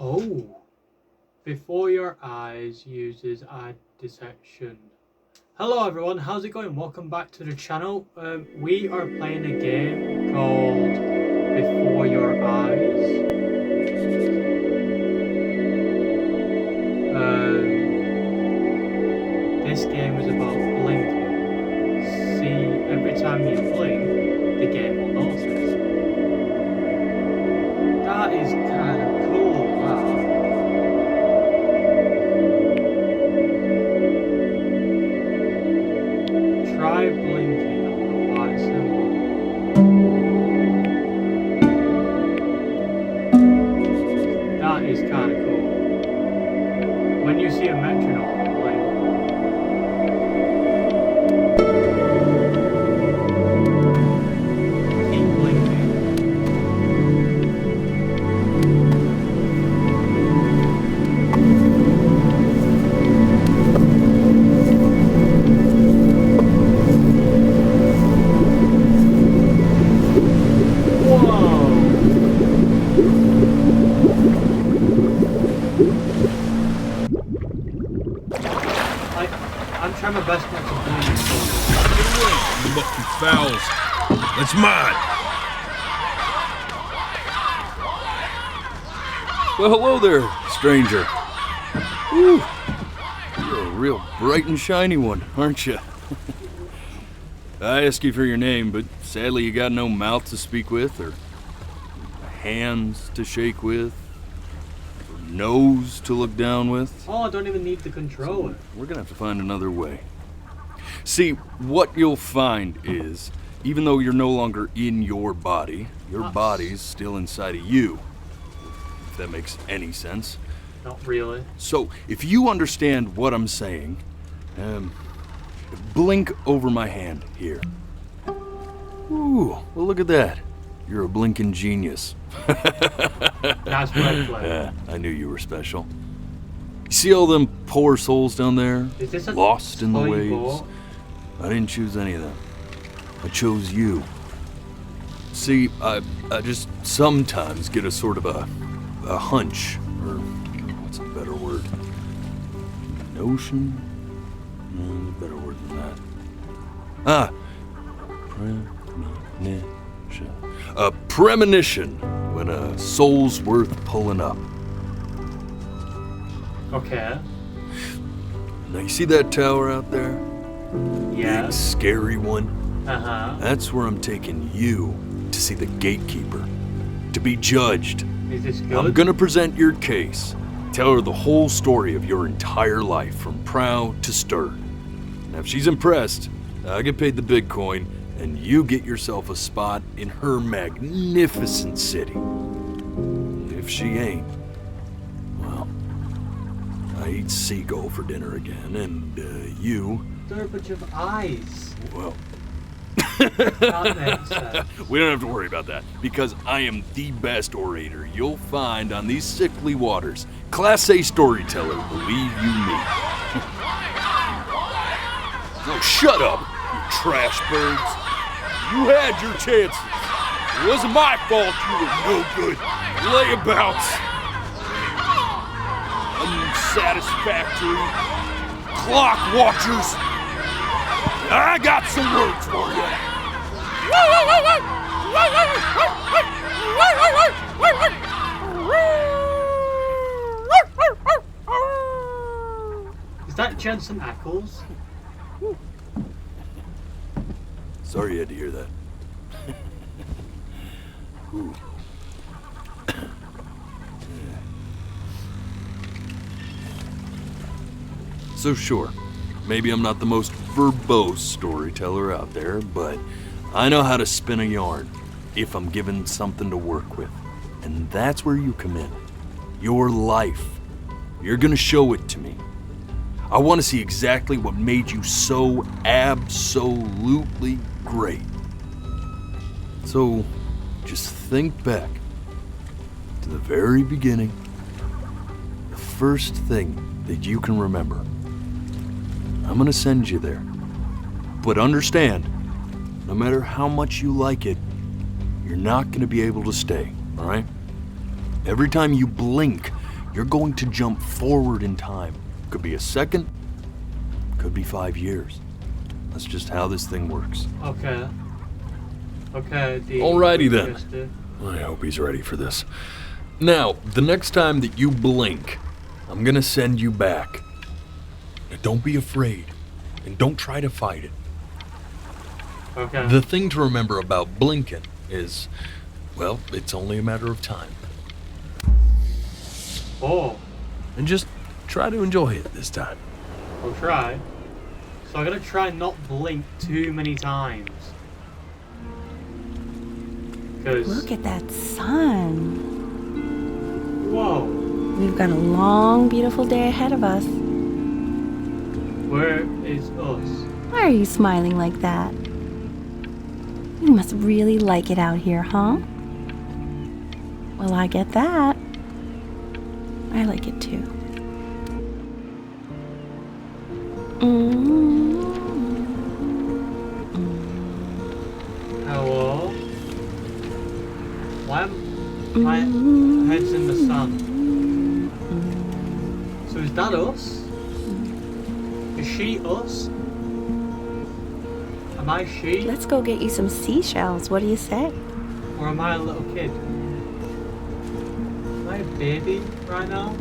Oh, before your eyes uses eye detection. Hello everyone, how's it going? Welcome back to the channel. We are playing a game called Before Your Eyes. This game is about blinking. See, every time you blink, the game will notice. That is kind of cool, wow. Try blinking on the white symbol. That is kind of cool. When you see a metronome, blink. Keep blinking. I'm trying my best not to blink. Get away, you lucky fowls. That's mine. Well, hello there, stranger. Whew. You're a real bright and shiny one, aren't you? I asked you for your name, but sadly you got no mouth to speak with, or hands to shake with, or nose to look down with. Oh, I don't even need the controller. We're gonna have to find another way. See, what you'll find is, even though you're no longer in your body's still inside of you. If that makes any sense. Not really. So, if you understand what I'm saying, blink over my hand here. Ooh, well look at that. You're a blinking genius. That's red flag. Yeah, I knew you were special. You see all them poor souls down there? Is this a lost in the toy waves? boat? I didn't choose any of them. I chose you. See, I just sometimes get a sort of a hunch, or what's a better word? Notion? No, better word than that. Premonition. A premonition when a soul's worth pulling up. Okay. Now you see that tower out there? Yeah. Big scary one? Uh-huh. That's where I'm taking you to see the gatekeeper, to be judged. Is this good? I'm gonna present your case, tell her the whole story of your entire life, from prow to stern. Now if she's impressed, I get paid the big coin, and you get yourself a spot in her magnificent city. If she ain't, well, I eat seagull for dinner again, and you... There are a bunch of eyes. Well, That makes sense. we don't have to worry about that, because I am the best orator you'll find on these sickly waters. Class A storyteller, believe you me. Oh, shut up, you trash birds. You had your chances. It wasn't my fault you were no good. Layabouts. Unsatisfactory. Clock watchers. I got some words for you. Is that Jensen Ackles? Sorry you had to hear that. Ooh. So sure, maybe I'm not the most verbose storyteller out there, but I know how to spin a yarn if I'm given something to work with. And that's where you come in. Your life. You're gonna show it to me. I want to see exactly what made you so absolutely great. So, just think back to the very beginning, the first thing that you can remember. I'm gonna send you there. But understand, no matter how much you like it, you're not gonna be able to stay, all right? Every time you blink, you're going to jump forward in time. Could be a second, could be 5 years. That's just how this thing works. Okay. Okay, Alrighty then. interested. I hope he's ready for this. Now, the next time that you blink, I'm gonna send you back. Now, don't be afraid, and don't try to fight it. Okay. The thing to remember about blinking is, well, it's only a matter of time. Oh, And just try to enjoy it this time. I'll try. So I'm gonna try not blink too many times. Because Look at that sun. whoa, We've got a long, beautiful day ahead of us. where is us? Why are you smiling like that? You must really like it out here, huh? Well, I get that. I like it too. Hello? Why am my head's in the sun? So is that us? Is she us? Am I she? Let's go get you some seashells. What do you say? Or am I a little kid? Am I a baby right now?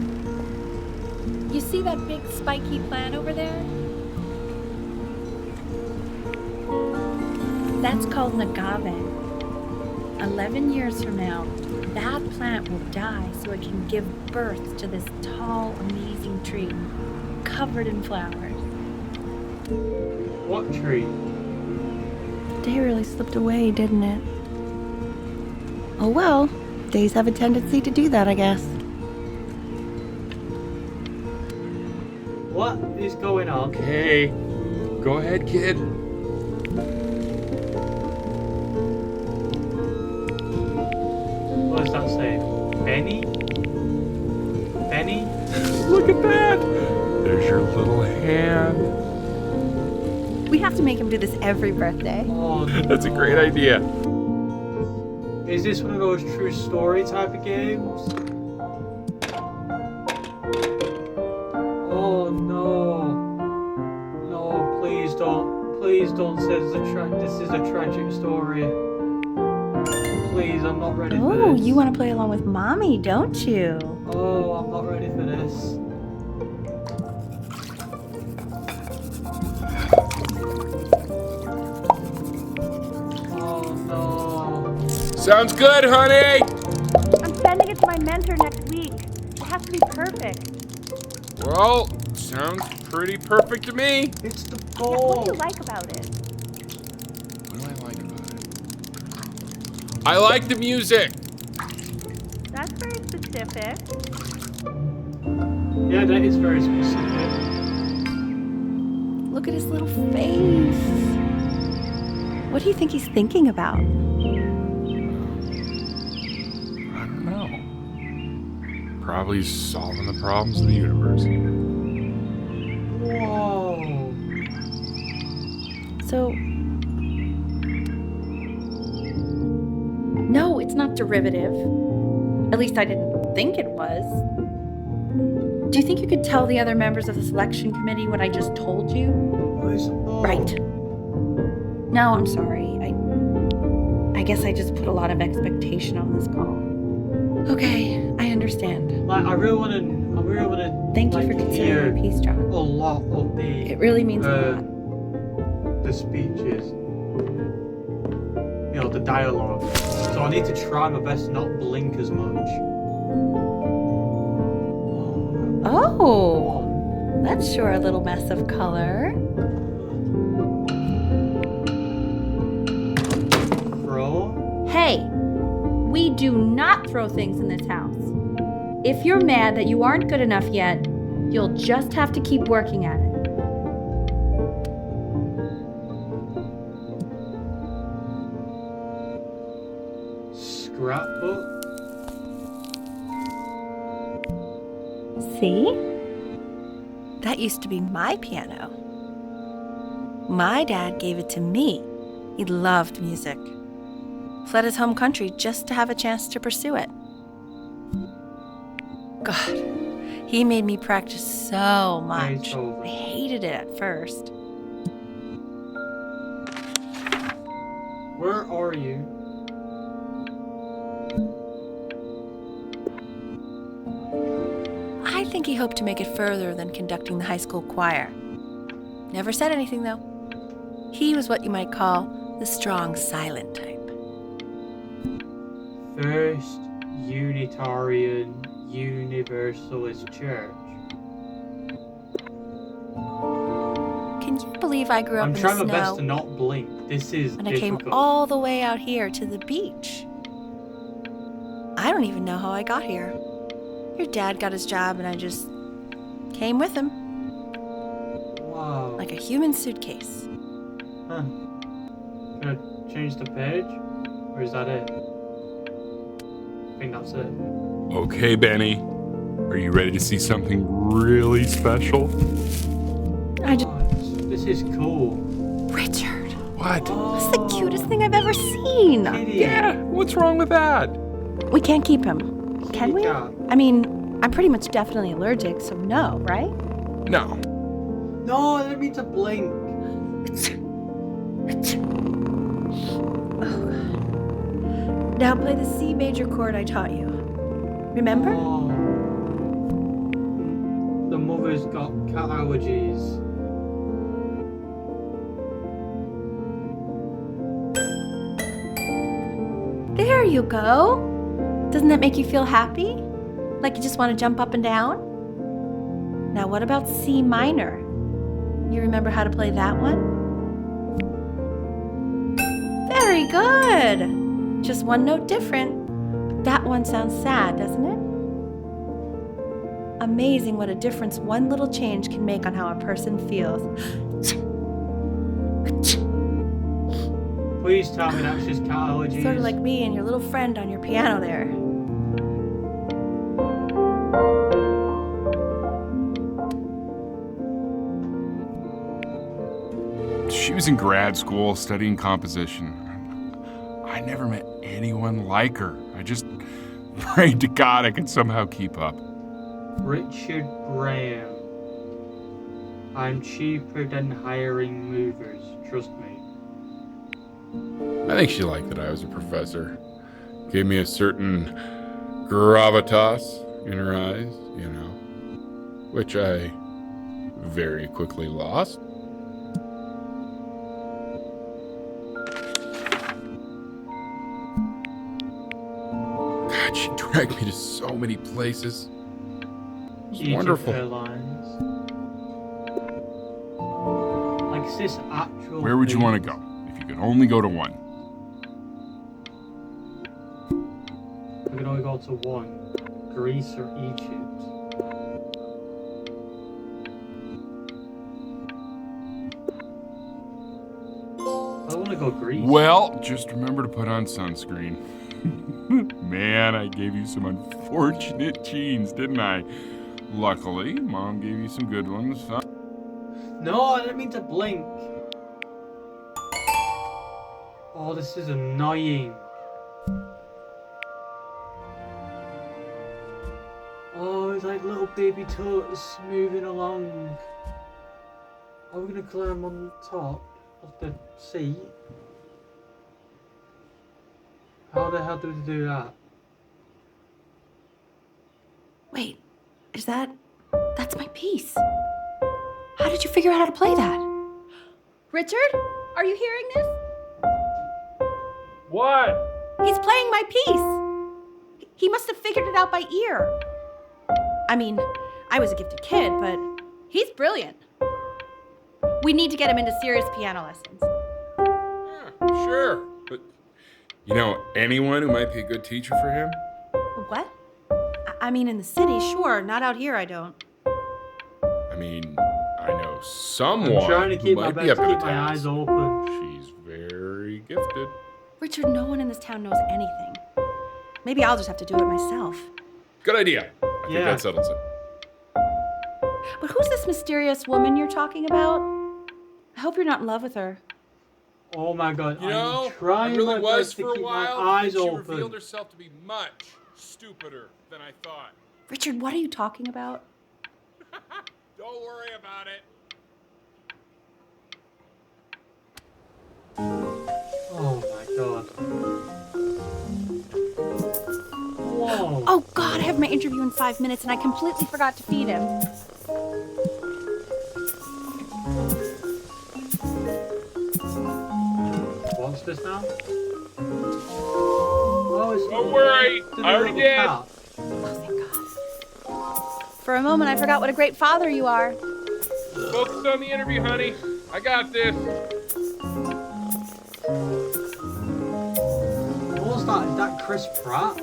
You see that big spiky plant over there? That's called an agave. 11 years from now, that plant will die so it can give birth to this tall, amazing tree covered in flowers. What tree? The day really slipped away, didn't it? Oh well, days have a tendency to do that, I guess. What is going on? Okay. Go ahead, kid. What does that say? Benny? Benny? Look at that. There's your little hand. We have to make him do this every birthday. Oh, no. That's a great idea. Is this one of those true story type of games? Oh no. No, please don't say this is a tragic story. Please, I'm not ready for Oh, this. you want to play along with Mommy, don't you? Oh, I'm not ready for this. Oh no. Sounds good, honey. I'm sending it to my mentor next week. It has to be perfect. Well, sounds pretty perfect to me. It's the What goal. do you like about it? What do I like about it? I like the music. That's very specific. Yeah, that is very specific. Look at his little face. What do you think he's thinking about? I don't know. Probably solving the problems of the universe. Whoa. So... No, it's not derivative. At least I didn't think it was. Do you think you could tell the other members of the selection committee what I just told you? Right. No, I'm sorry. I guess I just put a lot of expectation on this call. Okay, I understand. Like, I really wanna Thank you like, for considering hear your piece, John. a lot of the It really means a lot. the speeches. You know, the dialogue. So I need to try my best to not blink as much. Oh, that's sure a little mess of color. Bro? Hey, we do not throw things in this house. If you're mad that you aren't good enough yet, you'll just have to keep working at it. Scrapbook? See? That used to be my piano. My dad gave it to me. He loved music. Fled his home country just to have a chance to pursue it. God, He made me practice so much. Beethoven. I hated it at first. Where are you? I think he hoped to make it further than conducting the high school choir. Never said anything, though. He was what you might call the strong, silent type. First Unitarian Universalist Church. Can you believe I grew up I'm in trying the my best snow to not blink. This is and I difficult. came all the way out here to the beach? I don't even know how I got here. Your dad got his job and I just came with him, Wow. like a human suitcase. Huh. Can I change the page? Or is that it? I think that's it. Okay, Benny. Are you ready to see something really special? This is cool. Richard, What? that's the cutest thing I've ever seen. Kitty. Yeah, what's wrong with that? We can't keep him, can we? Yeah. I mean, I'm pretty much definitely allergic, so no, right? No. No, I didn't mean to blink. Now play the C major chord I taught you. Remember? Oh. The mother's got cat allergies. There you go. Doesn't that make you feel happy? Like you just want to jump up and down? Now what about C minor? You remember how to play that one? Very good. Just one note different. That one sounds sad, doesn't it? Amazing what a difference one little change can make on how a person feels. Please tell me that's just cat allergies. Sort of like me and your little friend on your piano there. She was in grad school studying composition. I never met anyone like her. I just prayed to God I could somehow keep up. Richard Graham. I'm cheaper than hiring movers, trust me. I think she liked that I was a professor. Gave me a certain gravitas in her eyes, you know, which I very quickly lost. God, she dragged me to so many places. It was Egypt wonderful. Airlines. Like, is this actual? Where would you thing? want to go if you could only go to one? I can only go to one. Greece or Egypt. I want to go Greece. Well, just remember to put on sunscreen. Man, I gave you some unfortunate jeans, didn't I? Luckily, Mom gave you some good ones. Huh? No, I didn't mean to blink. Oh, this is annoying. Oh, it's like little baby toes moving along. Are we gonna climb on top of the seat? How the hell do we do that? Wait, that's my piece. How did you figure out how to play that? Richard, are you hearing this? What? He's playing my piece. He must have figured it out by ear. I mean, I was a gifted kid, but he's brilliant. We need to get him into serious piano lessons. Yeah, sure. But you know anyone who might be a good teacher for him? What? I mean, in the city, sure. Not out here, I don't. I mean, I know someone I'm trying to who keep my might be best, up to keep the my task. eyes open. She's very gifted. Richard, no one in this town knows anything. Maybe I'll just have to do it myself. Good idea. I think Yeah. that settles it. But who's this mysterious woman you're talking about? I hope you're not in love with her. Oh my god, You know, I'm trying I really my was best to for a keep while. my eyes She open. revealed herself to be much stupider than I thought. Richard, what are you talking about? Don't worry about it. Oh my god. Whoa. Oh God, I have my interview in 5 minutes and I completely forgot to feed him. What's this now? Oh, it's Don't worry, the I already little did. cat. Oh, thank God. For a moment, I forgot what a great father you are. Focus on the interview, honey. I got this. What's that? Is that Chris Pratt?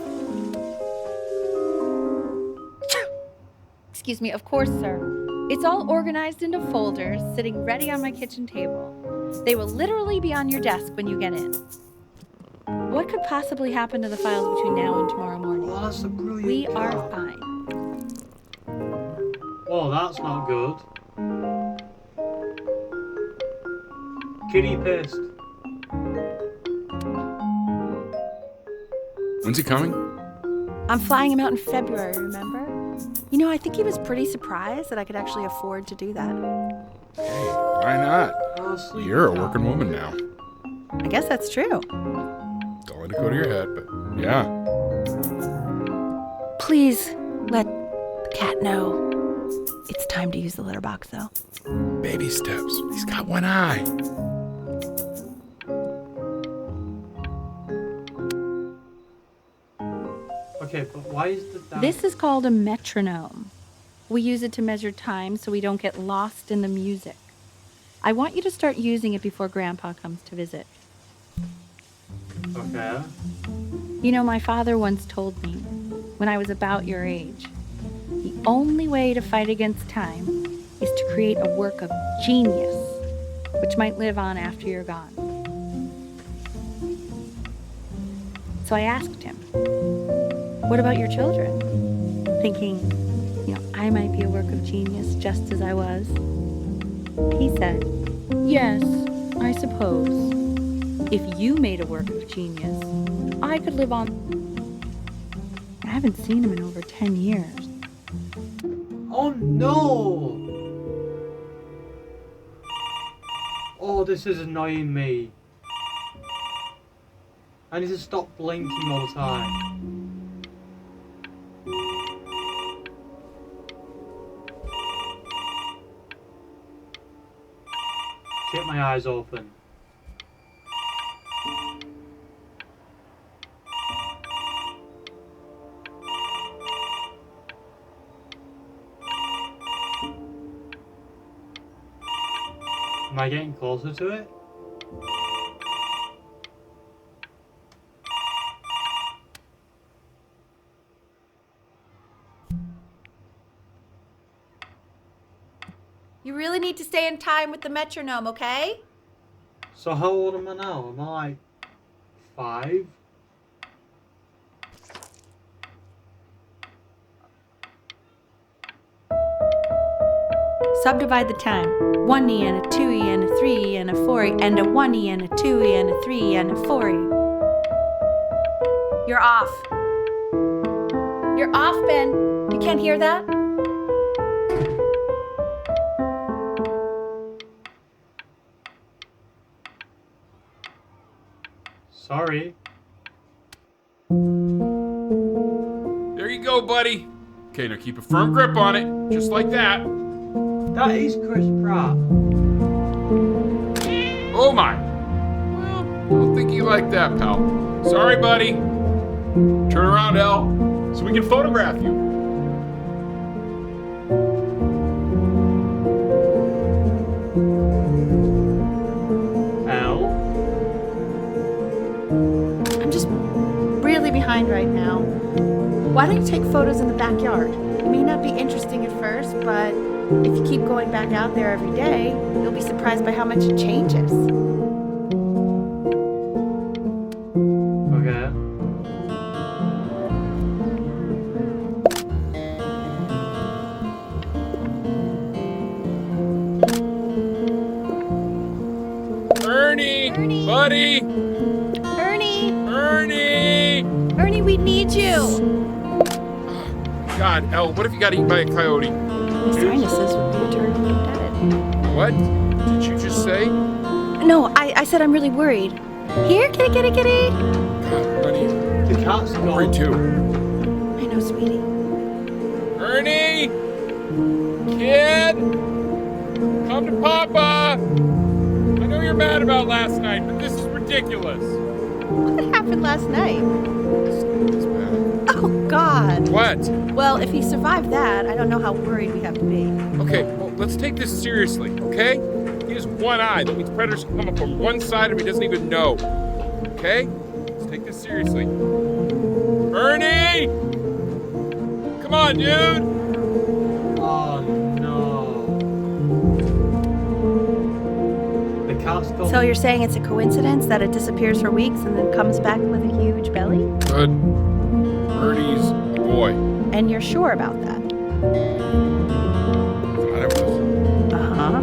Excuse me, of course, sir. It's all organized into folders, sitting ready on my kitchen table. They will literally be on your desk when you get in. What could possibly happen to the files between now and tomorrow morning? Oh, that's a brilliant We cat. are fine. Whoa, that's not good. Kitty pissed. When's he coming? I'm flying him out in February, remember? You know, I think he was pretty surprised that I could actually afford to do that. Hey, why not? Oh, sleepy You're a cat. working woman now. I guess that's true. Don't let it go to your head, but yeah. Please let the cat know it's time to use the litter box, though. Baby steps. He's got one eye. Okay, but why is the dad... This is called a metronome. We use it to measure time so we don't get lost in the music. I want you to start using it before Grandpa comes to visit. Okay. You know, my father once told me, when I was about your age, the only way to fight against time is to create a work of genius, which might live on after you're gone. So I asked him, what about your children? Thinking, I might be a work of genius just as I was. He said, yes, I suppose. If you made a work of genius, I could live on. I haven't seen him in over 10 years. Oh no! Oh, this is annoying me. I need to stop blinking all the time. Keep my eyes open. Am I getting closer to it? You really need to stay in time with the metronome, okay? So how old am I now? Am I like 5? Subdivide the time. 1E and a 2E and a 3E and a 4E and a 1E and a 2E and a 3E and a 4E. You're off. You're off, Ben. You can't hear that? Sorry. There you go, buddy. Okay, now keep a firm grip on it, just like that. That is Chris Pratt. Oh my. Well, I don't think you like that, pal. Sorry, buddy. Turn around, Elle, so we can photograph you. L. I'm just really behind right now. Why don't you take photos in the backyard? It may not be interesting at first, but if you keep going back out there every day, you'll be surprised by how much it changes. Okay. Ernie, buddy, Ernie! Ernie. Ernie, we need you! God, Elle, what if you got eaten by a coyote? My sinuses would be eternally indebted. What did you just say? No, I said I'm really worried. Here, kitty, kitty, kitty. God, buddy. The cat's Worried gone. too. I know, sweetie. Ernie! Kid! Come to Papa! I know you're mad about last night, but this is ridiculous. What happened last night? It's bad. Oh, God. What? Well, if he survived that, I don't know how worried we have to be. Okay, well, let's take this seriously, okay? He has one eye. That means predators can come up from one side of him he doesn't even know. Okay? Let's take this seriously. Ernie! Come on, dude! Oh no. The cat's gone. So you're saying it's a coincidence that it disappears for weeks and then comes back with a huge belly? Good. Ernie's a boy. And you're sure about that? Thought I was. Uh-huh.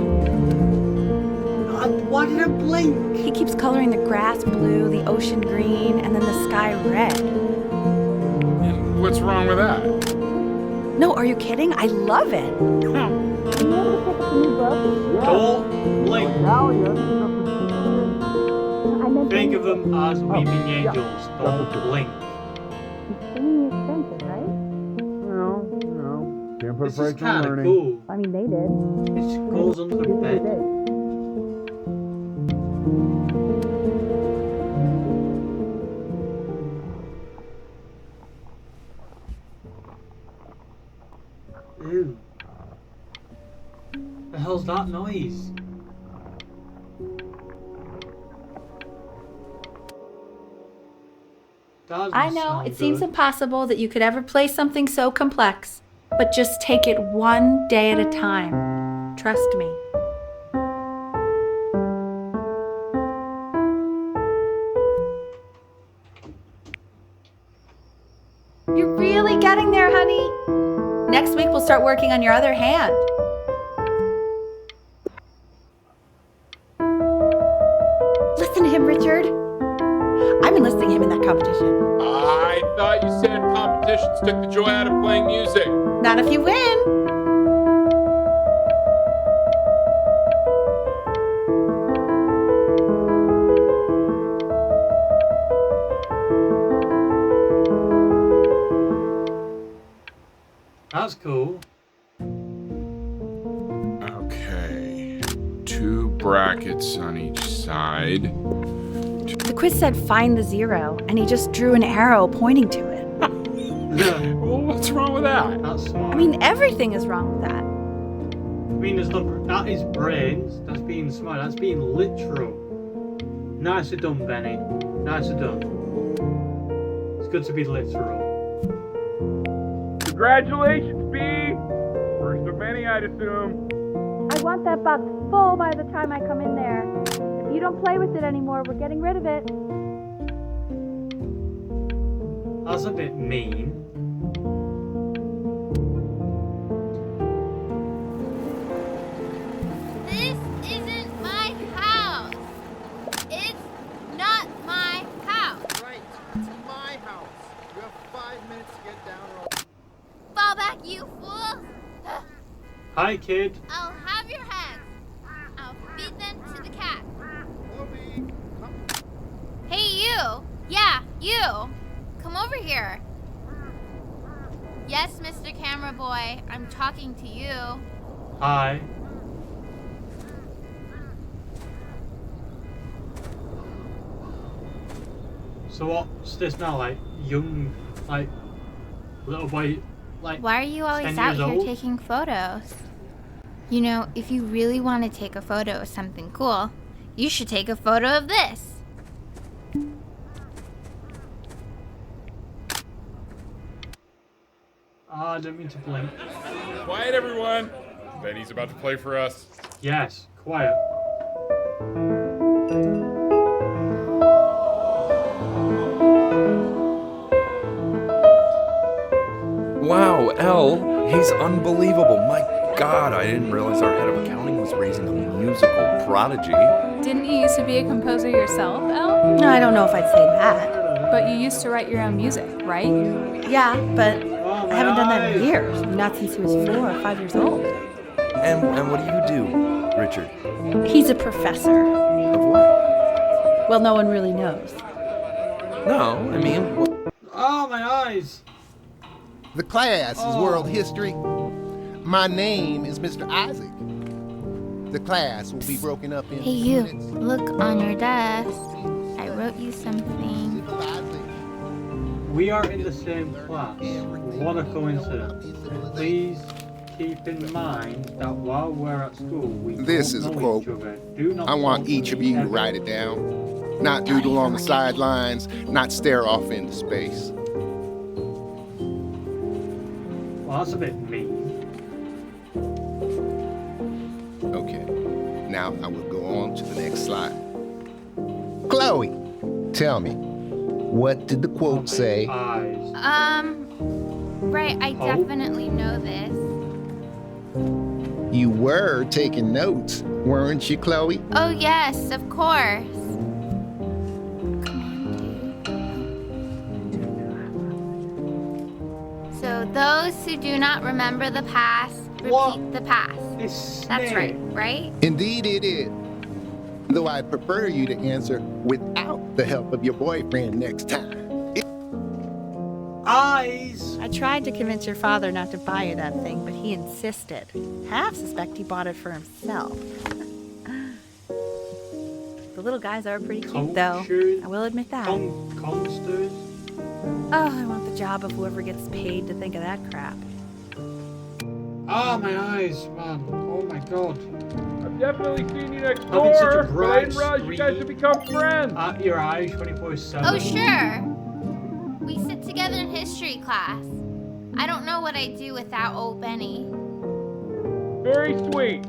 Why did it blink? He keeps coloring the grass blue, the ocean green, and then the sky red. And what's wrong with that? No, are you kidding? I love it. Don't blink. Think of them as weeping angels. Don't blink. Can't put This is kind of cool. I mean, they did. It just goes under the bed. Ew. The hell's that noise? That doesn't I know, sound it seems good. impossible that you could ever play something so complex, but just take it one day at a time. Trust me. You're really getting there, honey. Next week we'll start working on your other hand. Listen to him, Richard. I'm enlisting him in that competition. I thought you said competitions took the joy out of playing music. Not if you win. That's cool. Okay. 2 brackets on each side. The quiz said find the zero, and he just drew an arrow pointing to it. Well, what's wrong with that? That's smart. I mean, everything is wrong with that. there's not. That is brains. That's being smart. That's being literal. Nicely done, Benny. Nicely done. It's good to be literal. Congratulations, B! First of many, I'd assume. I want that box full by the time I come in there. If you don't play with it anymore, we're getting rid of it. That's a bit mean. This isn't my house. It's not my house. Right, it's my house. You have 5 minutes to get down or Fall back, you fool. Hi, kid. I'll have your heads. I'll feed them to the cat. Toby, come. Hey, you. Yeah, you. Come over here. Yes, Mr. Camera Boy, I'm talking to you. Hi. So what's this now? Like young, like little boy, like. Why are you always 10 out years here old? taking photos? You know, if you really want to take a photo of something cool, you should take a photo of this. I didn't mean to blink. Quiet, everyone. Benny's about to play for us. Yes, quiet. Wow, Elle, he's unbelievable. My God, I didn't realize our head of accounting was raising a musical prodigy. Didn't you used to be a composer yourself, Elle? No, I don't know if I'd say that. But you used to write your own music, right? Yeah, but I haven't done that in eyes. years. Not since he was 4 or 5 years old. And what do you do, Richard? He's a professor. Of what? Well, no one really knows. No, I mean, Oh, my eyes. The class is Oh. world history. My name is Mr. Isaac. The class will be broken up into Hey, you. units. Look on your desk. I wrote you something. Civilization. We are in the same class. What a coincidence. Please keep in mind that while we're at school, we This don't is a know quote. each other. Do not I want talk each of me you to ever. write it down. Not doodle on the sidelines, not stare off into space. Well, that's a bit mean. Okay, now I will go on to the next slide. Chloe, tell me, what did the Oh, quote my say? eyes. Right, I Oh. definitely know this. You were taking notes, weren't you, Chloe? Oh, yes, of course. Come on, dude. So, those who do not remember the past, repeat What? the past. It's That's Snape. right, right? Indeed it is. Though I'd prefer you to answer without the help of your boyfriend next time. Eyes. I tried to convince your father not to buy you that thing, but he insisted. Half suspect he bought it for himself. The little guys are pretty cute, though. Cultured I will admit that. Consters. Oh, I want the job of whoever gets paid to think of that crap. Ah, my eyes, man. Oh my god. I've definitely seen you next Having such a door, but I bright didn't realize you guys screen. had become friends. At your eyes 24/7. Oh, sure. We sit together in history class. I don't know what I'd do without old Benny. Very sweet.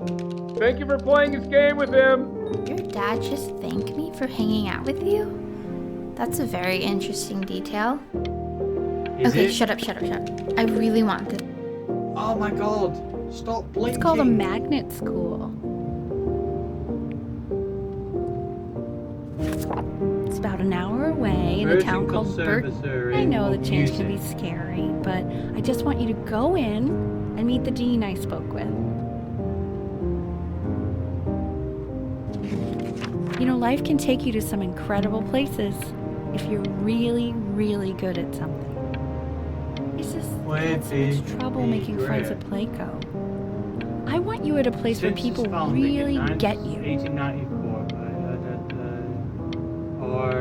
Thank you for playing this game with him. Your dad just thanked me for hanging out with you? That's a very interesting detail. Is Okay, it? shut up. I really want this. Oh my god. Stop blinking. It's called a magnet school. It's about an hour away in a Virgin town called Burt. Conservatory I know the of change can be Music. scary, but I just want you to go in and meet the dean I spoke with. You know, life can take you to some incredible places if you're really, really good at something. It's just had so much trouble making friends at Placo. I want you at a place where Since people its founding in really get you. 1894, or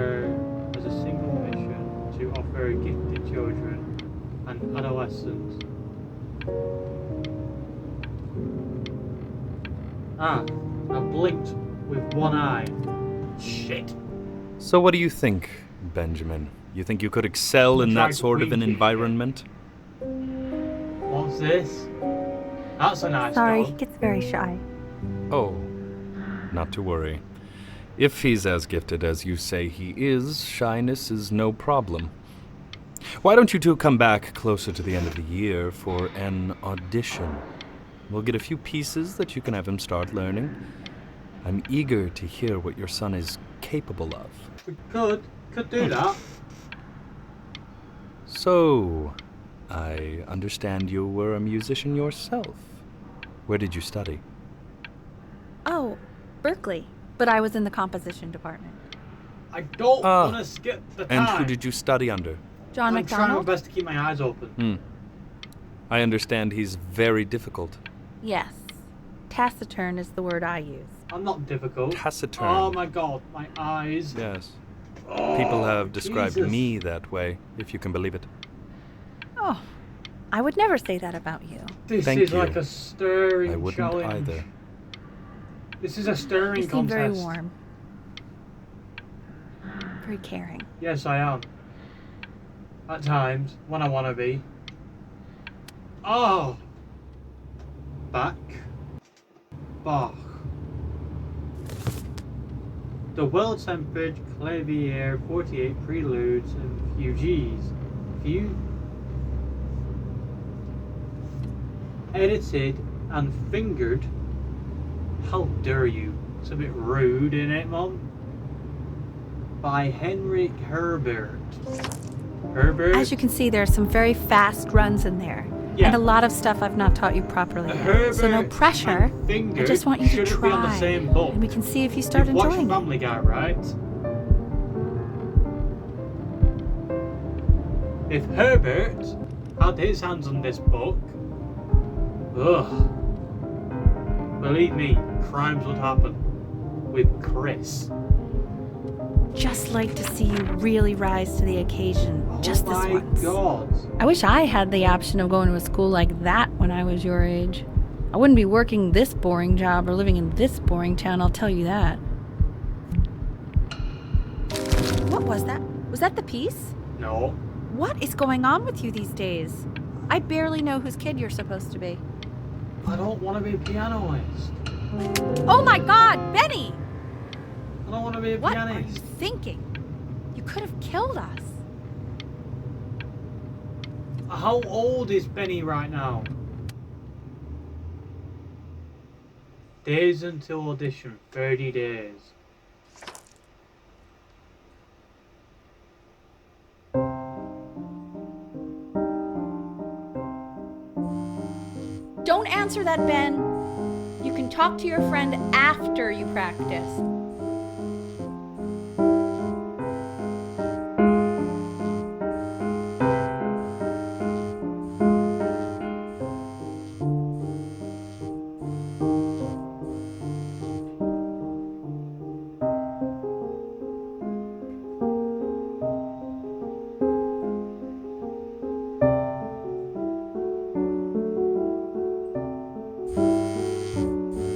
as a single mission to offer gifted children and adolescents. Ah, I blinked with one eye. Shit. so what do you think, Benjamin? You think you could excel in Tried that to sort of an wink it. environment? What's this? That's a nice Sorry, he dog. gets very shy. Oh, not to worry. If he's as gifted as you say he is, shyness is no problem. Why don't you two come back closer to the end of the year for an audition? We'll get a few pieces that you can have him start learning. I'm eager to hear what your son is capable of. We could do that. So, I understand you were a musician yourself. Where did you study? Oh, Berkeley. But I was in the composition department. I don't Ah, want to skip the And time. who did you study under? John I'm trying my McDonald? best to keep my eyes open. I understand he's very difficult. Yes. Taciturn is the word I use. I'm not difficult. Taciturn. Oh my god, my eyes. Yes. Oh, People have described Jesus. me that way, if you can believe it. Oh, I would never say that about you. This Thank is you. like a stirring I wouldn't challenge. either. This is a stirring You seem very contest. warm. Very caring. Yes, I am. At times, when I want to be. Oh! Bach. Bach. The well-tempered Clavier 48 preludes and fugues. Edited and fingered. How dare you? It's a bit rude, isn't it, Mum? By Henrik Herbert. Herbert. As you can see, there are some very fast runs in there. Yeah. And a lot of stuff I've not taught you properly yet. Herbert So no pressure. and Finger I just want you to shouldn't be on the try. same boat. And we can see if you start You've watched enjoying it. Family Guy, right? If Herbert had his hands on this book, ugh, believe me, crimes would happen with Chris. Just like to see you really rise to the occasion. Just this Oh my once. God. I wish I had the option of going to a school like that when I was your age. I wouldn't be working this boring job or living in this boring town, I'll tell you that. What was that? Was that the piece? No. What is going on with you these days? I barely know whose kid you're supposed to be. I don't want to be a pianist. Oh my God, Benny! I don't want to be a What are you pianist. thinking? You could have killed us. How old is Benny right now? Days until audition, 30 days. Don't answer that, Ben. You can talk to your friend after you practice.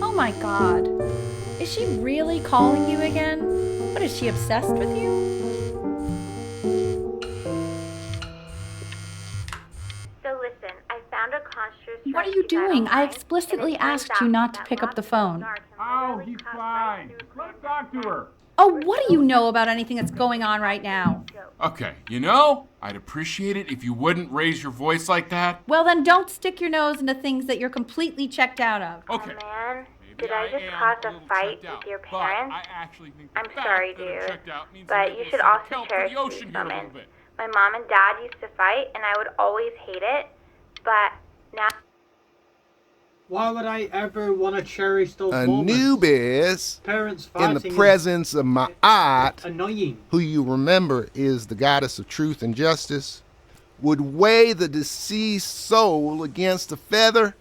Oh my God. Is she really calling you again? What, is she obsessed with you? So listen, I found a construct. What are you doing? I explicitly asked you not to pick up the phone. Oh, he's fine. Let's talk to her. Oh, what do you know about anything that's going on right now? Okay, you know, I'd appreciate it if you wouldn't raise your voice like that. Well, then don't stick your nose into things that you're completely checked out of. Okay. Man, maybe did I just am cause a a little fight checked out, with your but parents? I actually think the I'm fact sorry, that I'm dude, checked out means but I'm you able to should see the also kelp cherish of the ocean these here a moments. little bit. My mom and dad used to fight, and I would always hate it, but now... Why would I ever want to cherish those moments? Anubis, Parents in fighting the presence of Ma'at, is annoying. who you remember is the goddess of truth and justice, would weigh the deceased soul against a feather,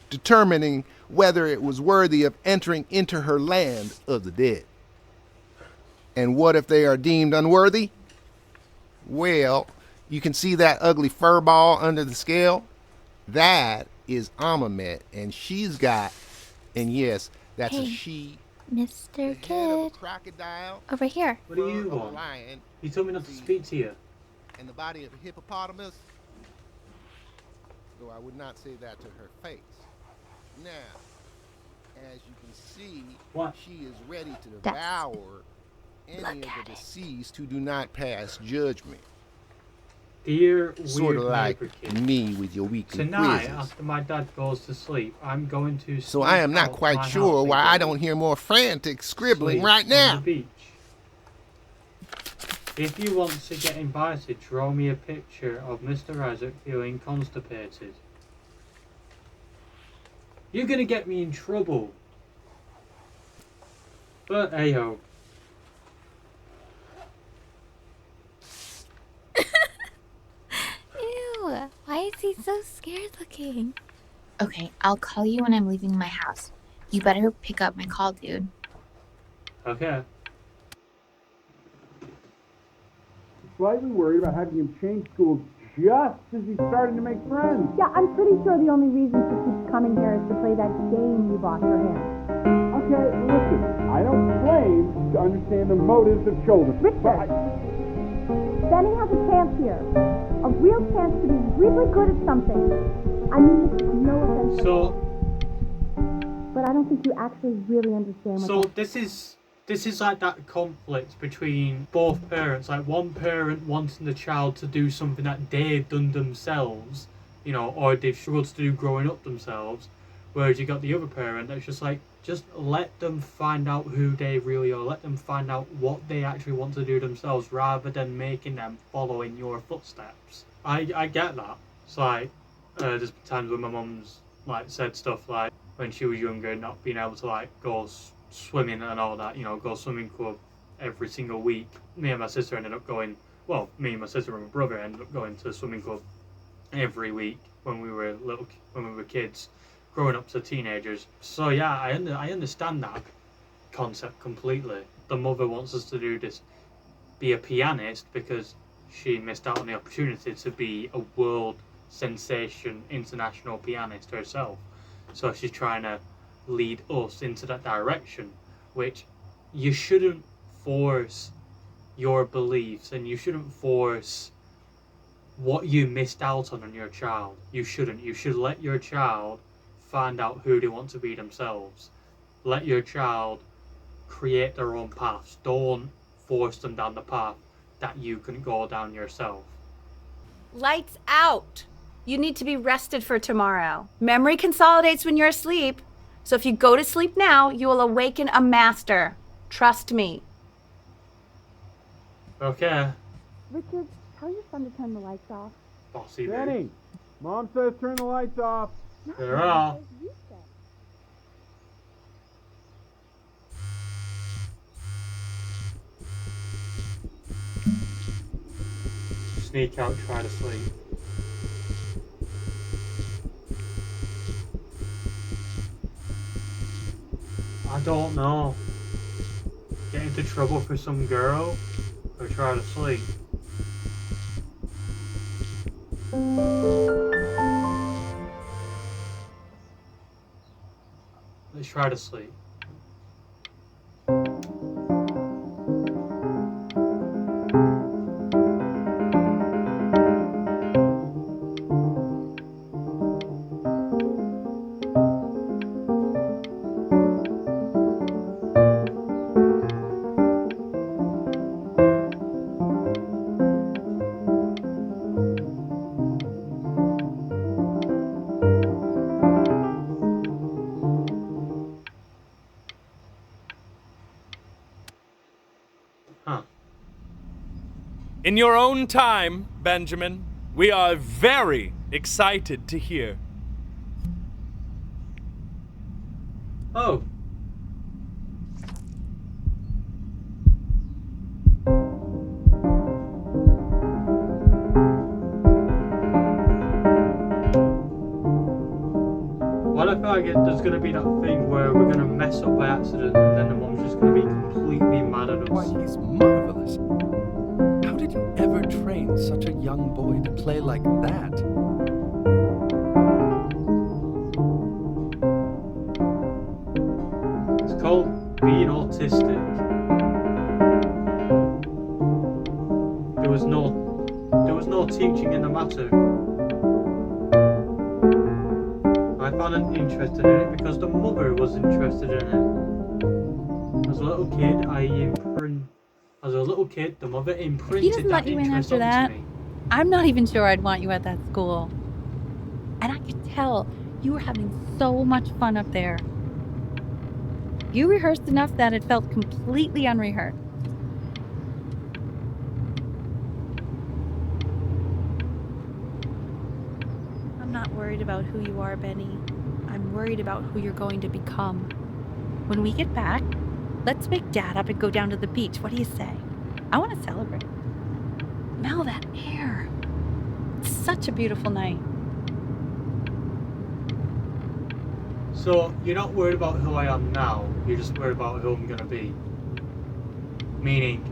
determining whether it was worthy of entering into her land of the dead. And what if they are deemed unworthy? Well, you can see that ugly fur ball under the scale? That is Amamet, and she's got, and yes, that's a Hey, she, Mr. the head of a Kid, crocodile, over here. What do you fur of a want? lion, You told me not to speak to you. and the body of a hippopotamus, though I would not say that to her face. Now, as you can see, What? she is ready to That's- devour any Look of the at it. deceased who do not pass judgment. Dear Sort of weird like neighbor kid. me with your weekly Tonight, quizzes. after my dad goes to sleep, I'm going to So sneak I am not out quite my sure house why and I go don't hear more frantic scribbling sleep right on now. the beach. If you want to get invited, draw me a picture of Mr. Isaac feeling constipated. You're gonna get me in trouble. But hey-ho. Ew, why is he so scared looking? Okay, I'll call you when I'm leaving my house. You better pick up my call, dude. Okay. Slightly worried about having him change schools just as he's starting to make friends. Yeah, I'm pretty sure the only reason she keeps coming here is to play that game you bought for him. Okay, listen, I don't claim to understand the motives of children. Richard, Benny has a chance here. A real chance to be really good at something. I mean, this is no offense at all, but I don't think you actually really understand what So that this is like that conflict between both parents, like one parent wanting the child to do something that they've done themselves, you know, or they've struggled to do growing up themselves, Whereas you got the other parent that's just like, just let them find out who they really are. Let them find out what they actually want to do themselves rather than making them follow in your footsteps. I get that. It's like, there's times when my mum's like said stuff like when she was younger, not being able to like go swimming and all that, you know, go swimming club every single week. Me and my sister ended up going, well, me and my sister and my brother ended up going to swimming club every week when we were kids, growing up to teenagers. So yeah, I understand that concept completely. The mother wants us to do this, be a pianist, because she missed out on the opportunity to be a world sensation international pianist herself. So she's trying to lead us into that direction, which you shouldn't force your beliefs and you shouldn't force what you missed out on your child. You shouldn't. You should let your child find out who they want to be themselves. Let your child create their own paths. Don't force them down the path that you can go down yourself. Lights out. You need to be rested for tomorrow. Memory consolidates when you're asleep. So if you go to sleep now, you will awaken a master. Trust me. Okay. Richard, tell your son to turn the lights off. Bossy Benny, dude. Mom says turn the lights off. There are. You said. Sneak out, try to sleep. I don't know. Get into trouble for some girl or try to sleep. Let's try to sleep. In your own time, Benjamin, we are very excited to hear. Oh. Well, I feel like there's going to be that thing where we're going to mess up by accident and then the mom's just going to be completely mad at us. Why, he's marvelous. How did you ever train such a young boy to play like that? It's called being autistic. There was no teaching in the matter. I found an interest in it because the mother was interested in it. As a little kid, the mother imprinted He doesn't let that you in interest after that. onto me. I'm not even sure I'd want you at that school. And I could tell you were having so much fun up there. You rehearsed enough that it felt completely unrehearsed. I'm not worried about who you are, Benny. I'm worried about who you're going to become. When we get back, let's wake Dad up and go down to the beach. What do you say? I want to celebrate. Smell that air. It's such a beautiful night. So, you're not worried about who I am now, you're just worried about who I'm going to be. Meaning,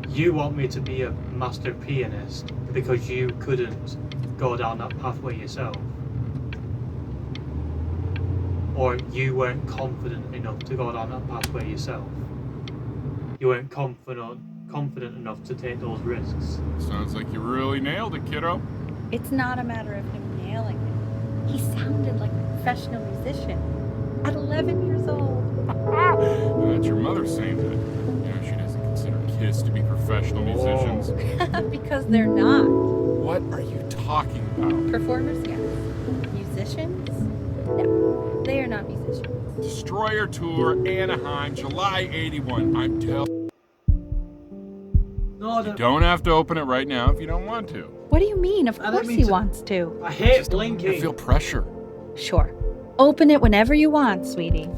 you want me to be a master pianist because you couldn't go down that pathway yourself. Or you weren't confident enough to go down that pathway yourself. You weren't confident enough to take those risks. Sounds like you really nailed it, kiddo. It's not a matter of him nailing it. He sounded like a professional musician at 11 years old. And that's your mother saying that. You know, she doesn't consider kids to be professional musicians. Because they're not. What are you talking about? Performers, yes. Musicians? No, they are not musicians. Destroyer Tour, Anaheim, July 81. I'm telling. No, You don't have to open it right now if you don't want to. What do you mean? Of I don't course mean he to- wants to. I hate Just don't want you to blinking. feel pressure. Sure. Open it whenever you want, sweetie.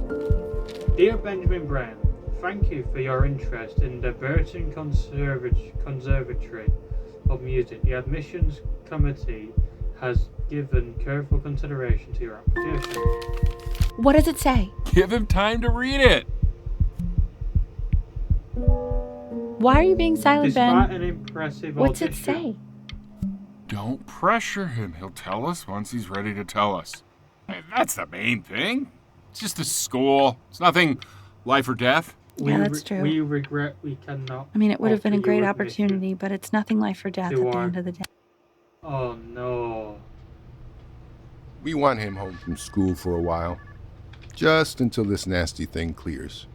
Dear Benjamin Brown, thank you for your interest in the Burton Conservatory of Music. The admissions committee has given careful consideration to your application. What does it say? Give him time to read it. Why are you being silent, Despite Ben? an impressive What's it audition, say? Don't pressure him. He'll tell us once he's ready to tell us. Hey, that's the main thing. It's just a school. It's nothing life or death. Yeah, that's true. We regret we cannot. I mean, it would have been a offer great you admission. opportunity, but it's nothing life or death at You the are- end of the day. Oh no. We want him home from school for a while. Just until this nasty thing clears.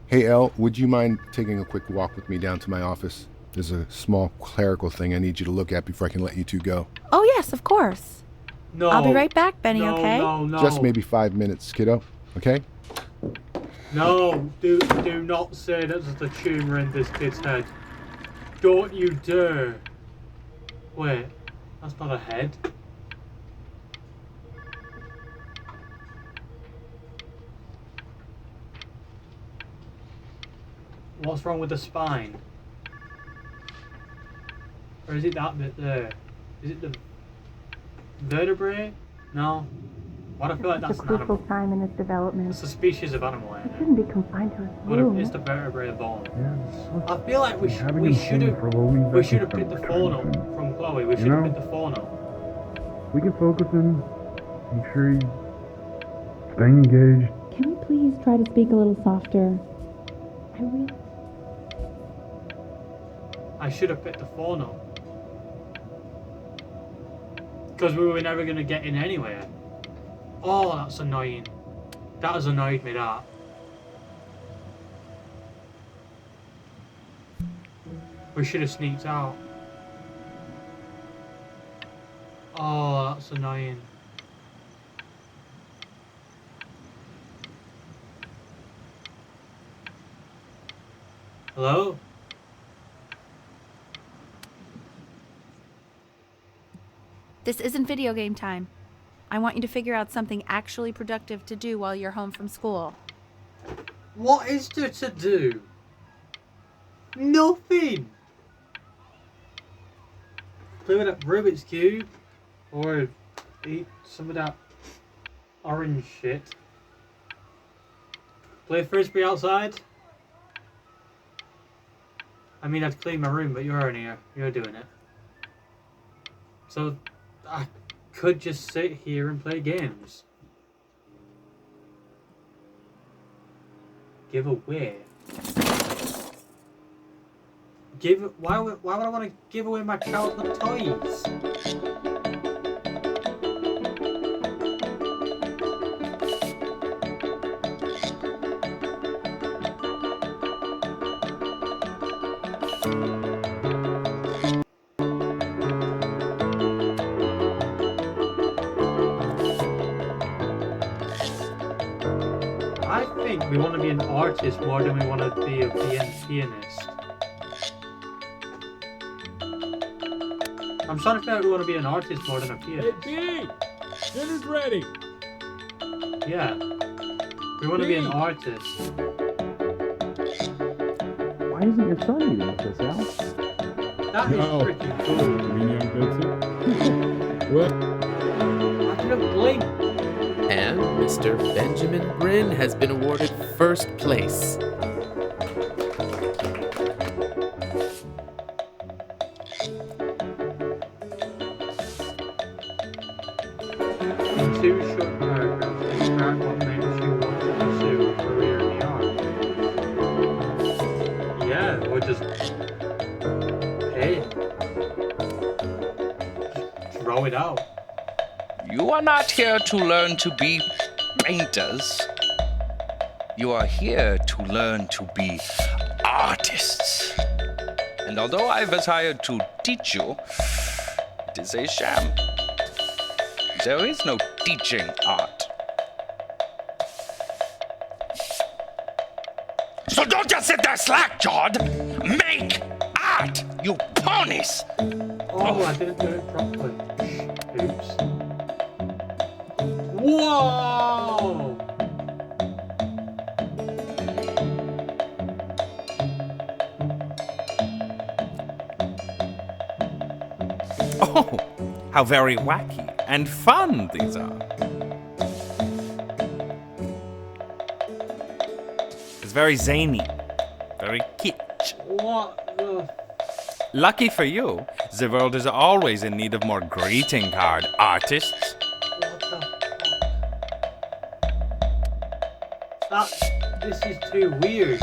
Hey, Elle, would you mind taking a quick walk with me down to my office? There's a small clerical thing I need you to look at before I can let you two go. Oh, yes, of course. No. I'll be right back, Benny, no, okay? No, Just maybe 5 minutes, kiddo. Okay? No, do not say that there's a tumor in this kid's head. Don't you dare. Wait, that's not a head. What's wrong with the spine? Or is it that bit there? Is it the vertebrae? No. Why do I feel like that's It's a an crucial animal? time in its development. It's a species of animal, It ain't it? shouldn't be confined to its But room. it's the vertebrae bone. Yeah, I feel like we should have picked the phone up from Chloe. We should have picked the phone up. We can focus him. Make sure he's staying engaged. Can we please try to speak a little softer? I should have picked the phone up. Because we were never going to get in anywhere. Oh, that's annoying. That has annoyed me, that. We should have sneaked out. Oh, that's annoying. Hello? This isn't video game time. I want you to figure out something actually productive to do while you're home from school. What is there to do? Nothing! Play with that Rubik's Cube. Or eat some of that orange shit. Play Frisbee outside. I mean, I'd clean my room, but you're in here. You're doing it. So, I could just sit here and play games. Give away. Why would I want to give away my childhood toys? I think we want to be an artist more than we want to be a pianist. I'm starting to feel like we want to be an artist more than a pianist. Hey, dinner's ready. Yeah. We want to be an artist. Why isn't your son eating with us, Al? That is No. freaking cool. What? I didn't blink. And Mr. Benjamin Bryn has been awarded first place. In two short paragraphs, describe what makes you want to pursue a career in the arts. Yeah, or just hey, just throw it out. You are not here to learn to be painters. You are here to learn to be artists. And although I was hired to teach you, it is a sham. There is no teaching art. So don't just sit there slack-jawed. Make art, you ponies! Oh, I didn't do it properly. Oops. Whoa! Oh, how very wacky and fun these are. It's very zany, very kitsch. What the? Lucky for you, the world is always in need of more greeting card artists. What the fuck? This is too weird.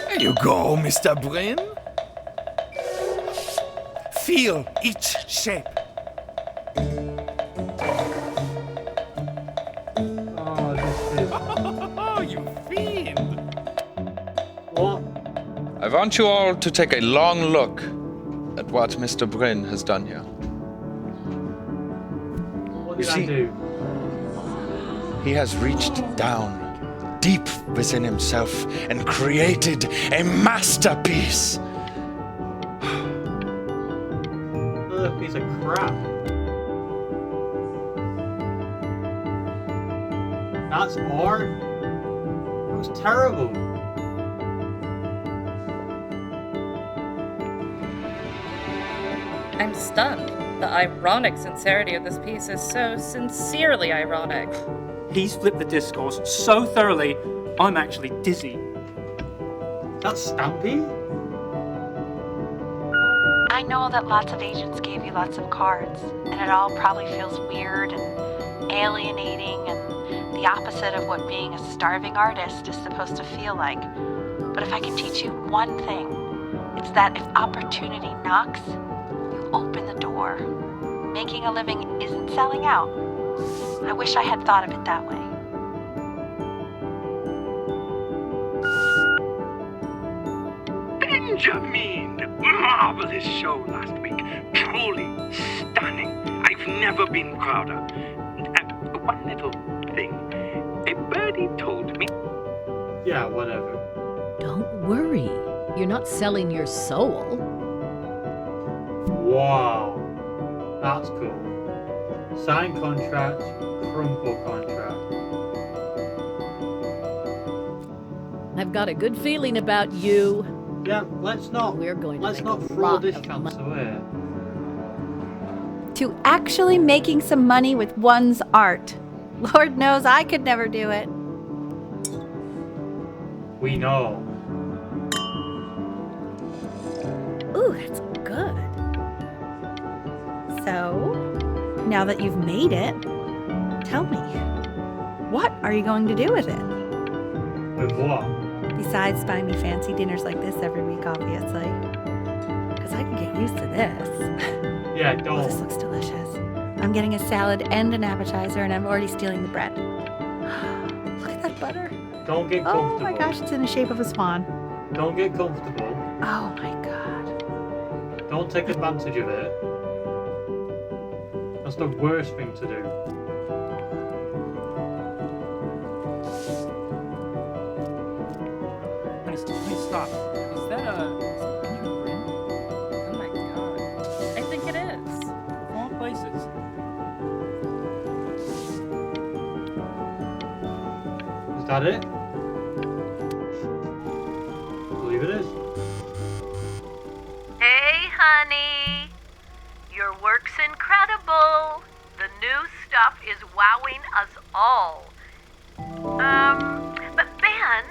There you go, Mr. Bryn. Feel each shape. Oh, this is... Oh, you fiend! What? I want you all to take a long look at what Mr. Bryn has done here. What You did I see- do? He has reached down deep within himself and created a masterpiece. Another piece of crap. That's art? That was terrible. I'm stunned. The ironic sincerity of this piece is so sincerely ironic. He's flipped the discourse so thoroughly, I'm actually dizzy. That's Stampy? I know that lots of agents gave you lots of cards, and it all probably feels weird and alienating and the opposite of what being a starving artist is supposed to feel like. But if I can teach you one thing, it's that if opportunity knocks, you open the door. Making a living isn't selling out. I wish I had thought of it that way. Benjamin! Marvelous show last week. Truly stunning. I've never been prouder. And one little thing. A birdie told me. Yeah, whatever. Don't worry. You're not selling your soul. Wow. That's cool. Signed contract, crumple contract. I've got a good feeling about you. Yeah, let's not throw this chance away. To actually making some money with one's art. Lord knows I could never do it. We know. Ooh, that's good. So, now that you've made it, tell me, what are you going to do with it? With what? Besides buying me fancy dinners like this every week, obviously. Because I can get used to this. Yeah, Oh, don't. this looks delicious. I'm getting a salad and an appetizer, and I'm already stealing the bread. Look at that butter. Don't get comfortable. Oh my gosh, it's in the shape of a swan. Don't get comfortable. Oh my god. Don't take advantage of it. That's the worst thing to do. Please stop. Is that a... Benjamin Bryn? Oh my god. I think it is. Of all places. Is that it? I believe it is. Hey, honey. Your work's incredible. The new stuff is wowing us all. But Ben,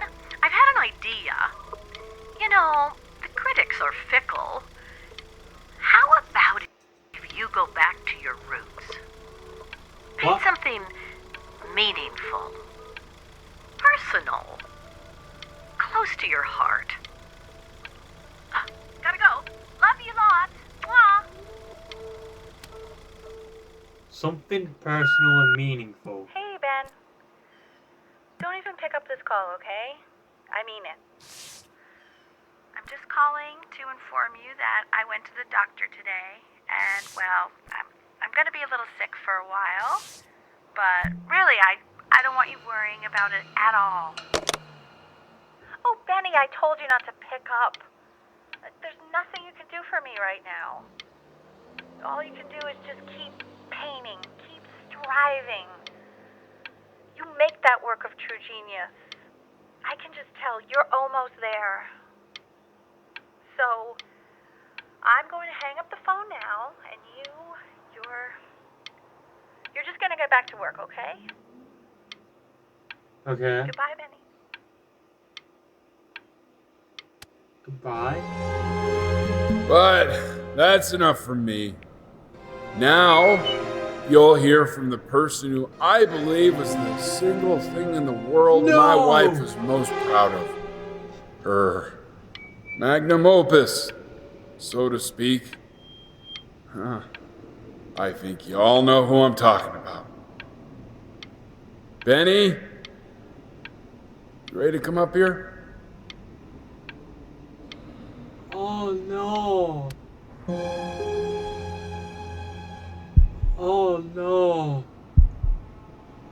I've had an idea. You know, the critics are fickle. How about if you go back to your roots? Paint something meaningful, personal, close to your heart. Gotta go. Love you lots. Mwah. Something personal and meaningful. Hey, Ben. Don't even pick up this call, okay? I mean it. I'm just calling to inform you that I went to the doctor today, and, well, I'm I'm gonna be a little sick for a while, but really, I don't want you worrying about it at all. Oh, Benny, I told you not to pick up. There's nothing you can do for me right now. All you can do is just keep painting, keep striving. You make that work of true genius. I can just tell you're almost there. So, I'm going to hang up the phone now, and you're just going to get back to work, okay? Okay. Goodbye, Benny. Goodbye. But that's enough from me. Now, you'll hear from the person who I believe was the single thing in the world my wife was most proud of. Her magnum opus, so to speak. I think you all know who I'm talking about. Benny? You ready to come up here? Oh no. Oh no.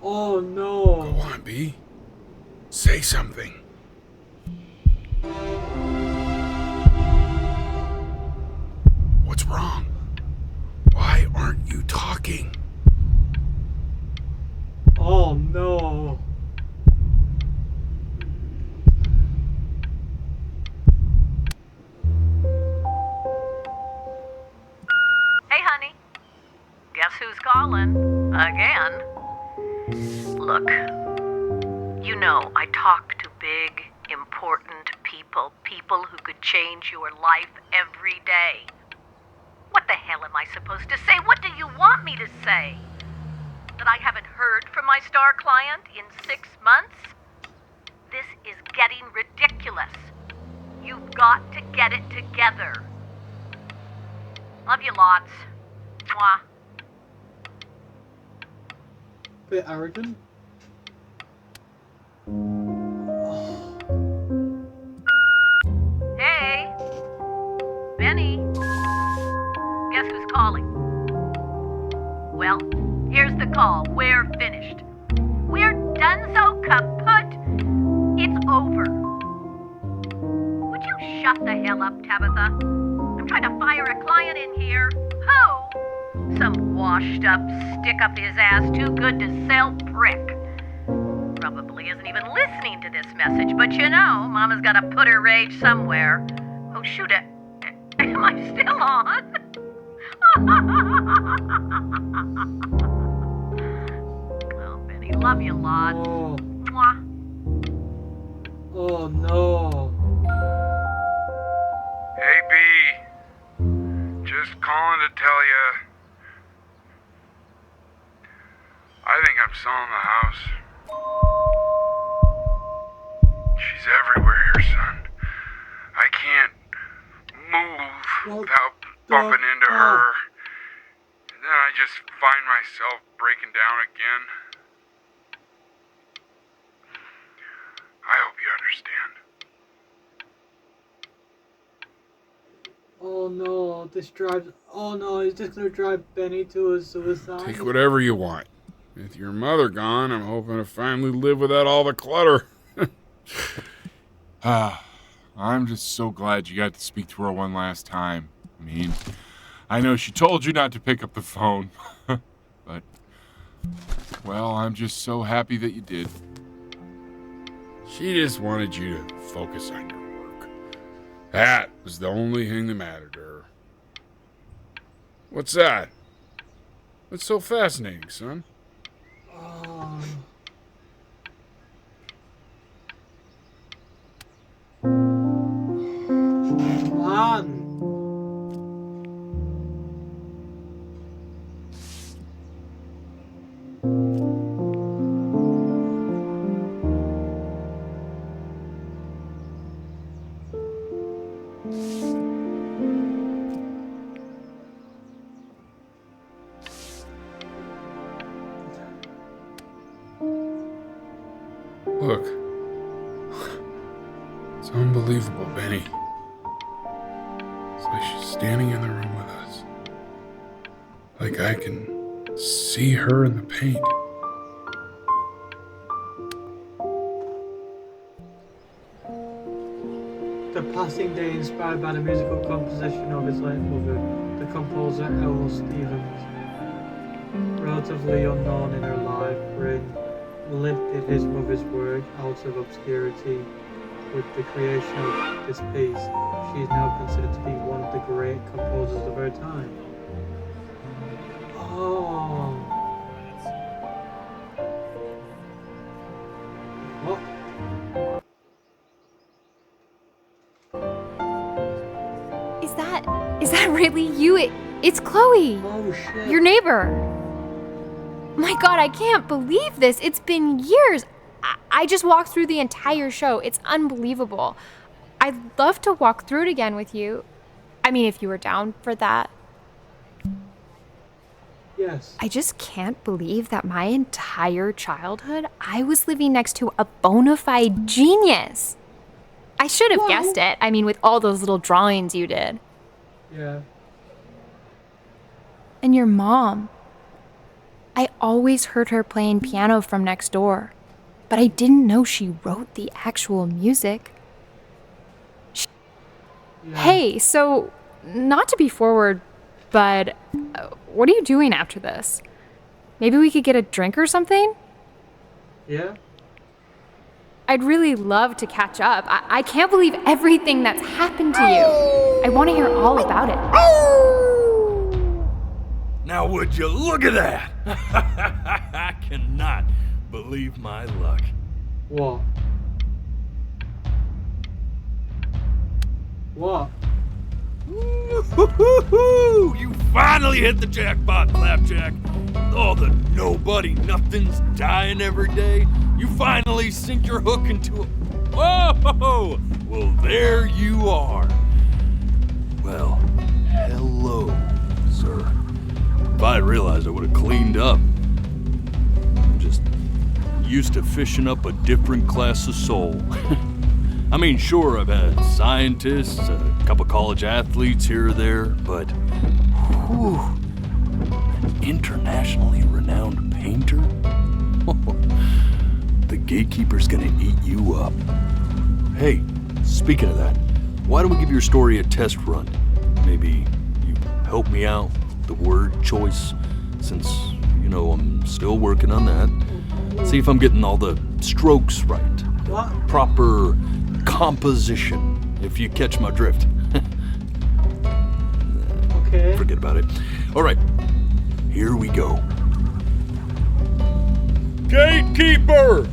Oh no. Go on, B. Say something. What's wrong? Why aren't you talking? Oh no. Hey, honey. Guess who's calling? Again. Look, you know I talk to big, important people who could change your life every day. What the hell am I supposed to say? What do you want me to say? That I haven't heard from my star client in 6 months? This is getting ridiculous. You've got to get it together. Love you lots. Mwah. Bit arrogant. Hey, Benny. Guess who's calling? Well, here's the call. We're finished. We're donezo kaput. It's over. Would you shut the hell up, Tabitha? I'm trying to fire a client in here. Who? Some washed-up, stick-up-his-ass, too-good-to-sell prick. Probably isn't even listening to this message, but you know, Mama's got to put her rage somewhere. Oh, shoot it. Am I still on? Well, Benny, love you lots. Oh. Mwah. Oh no. Hey, B. Just calling to tell you. I think I'm selling the house. She's everywhere here, son. I can't move without bumping into her. And then I just find myself breaking down again. I hope you understand. Oh no, this drives. Oh no, is this gonna drive Benny to a suicide? Take whatever you want. With your mother gone, I'm hoping to finally live without all the clutter. I'm just so glad you got to speak to her one last time. I mean, I know she told you not to pick up the phone, but, well, I'm just so happy that you did. She just wanted you to focus on your work. That was the only thing that mattered to her. What's that? What's so fascinating, son? Man. Look. It's unbelievable, Benny. It's like she's standing in the room with us. Like I can see her in the paint. The passing day inspired by the musical composition of his late mother, the composer L. Stevens. Relatively unknown in her life, Bryn lifted his mother's work out of obscurity. With the creation of this piece, she is now considered to be one of the great composers of her time. Oh. What? Is that really you? It's Chloe. Oh shit. Your neighbor. My God, I can't believe this. It's been years. I just walked through the entire show. It's unbelievable. I'd love to walk through it again with you. I mean, if you were down for that. Yes. I just can't believe that my entire childhood, I was living next to a bona fide genius. I should have guessed it. I mean, with all those little drawings you did. Yeah. And your mom. I always heard her playing piano from next door, but I didn't know she wrote the actual music. Yeah. Hey, so, not to be forward, but what are you doing after this? Maybe we could get a drink or something? Yeah? I'd really love to catch up. I can't believe everything that's happened to you. I want to hear all about it. Now would you look at that? I cannot believe my luck. What? What? Woo-hoo-hoo-hoo! You finally hit the jackpot, Flapjack. All the nobody nothings dying every day. You finally sink your hook into a... Whoa! Well, there you are. Well, hello, sir. If I had realized, I would have cleaned up. I'm just used to fishing up a different class of soul. I mean, sure, I've had scientists, a couple college athletes here or there, but whew, an internationally renowned painter? The gatekeeper's gonna eat you up. Hey, speaking of that, why don't we give your story a test run? Maybe you help me out with the word choice, since, you know, I'm still working on that. See if I'm getting all the strokes right. What? Proper composition, if you catch my drift. Okay. Forget about it. All right, here we go. Gatekeeper!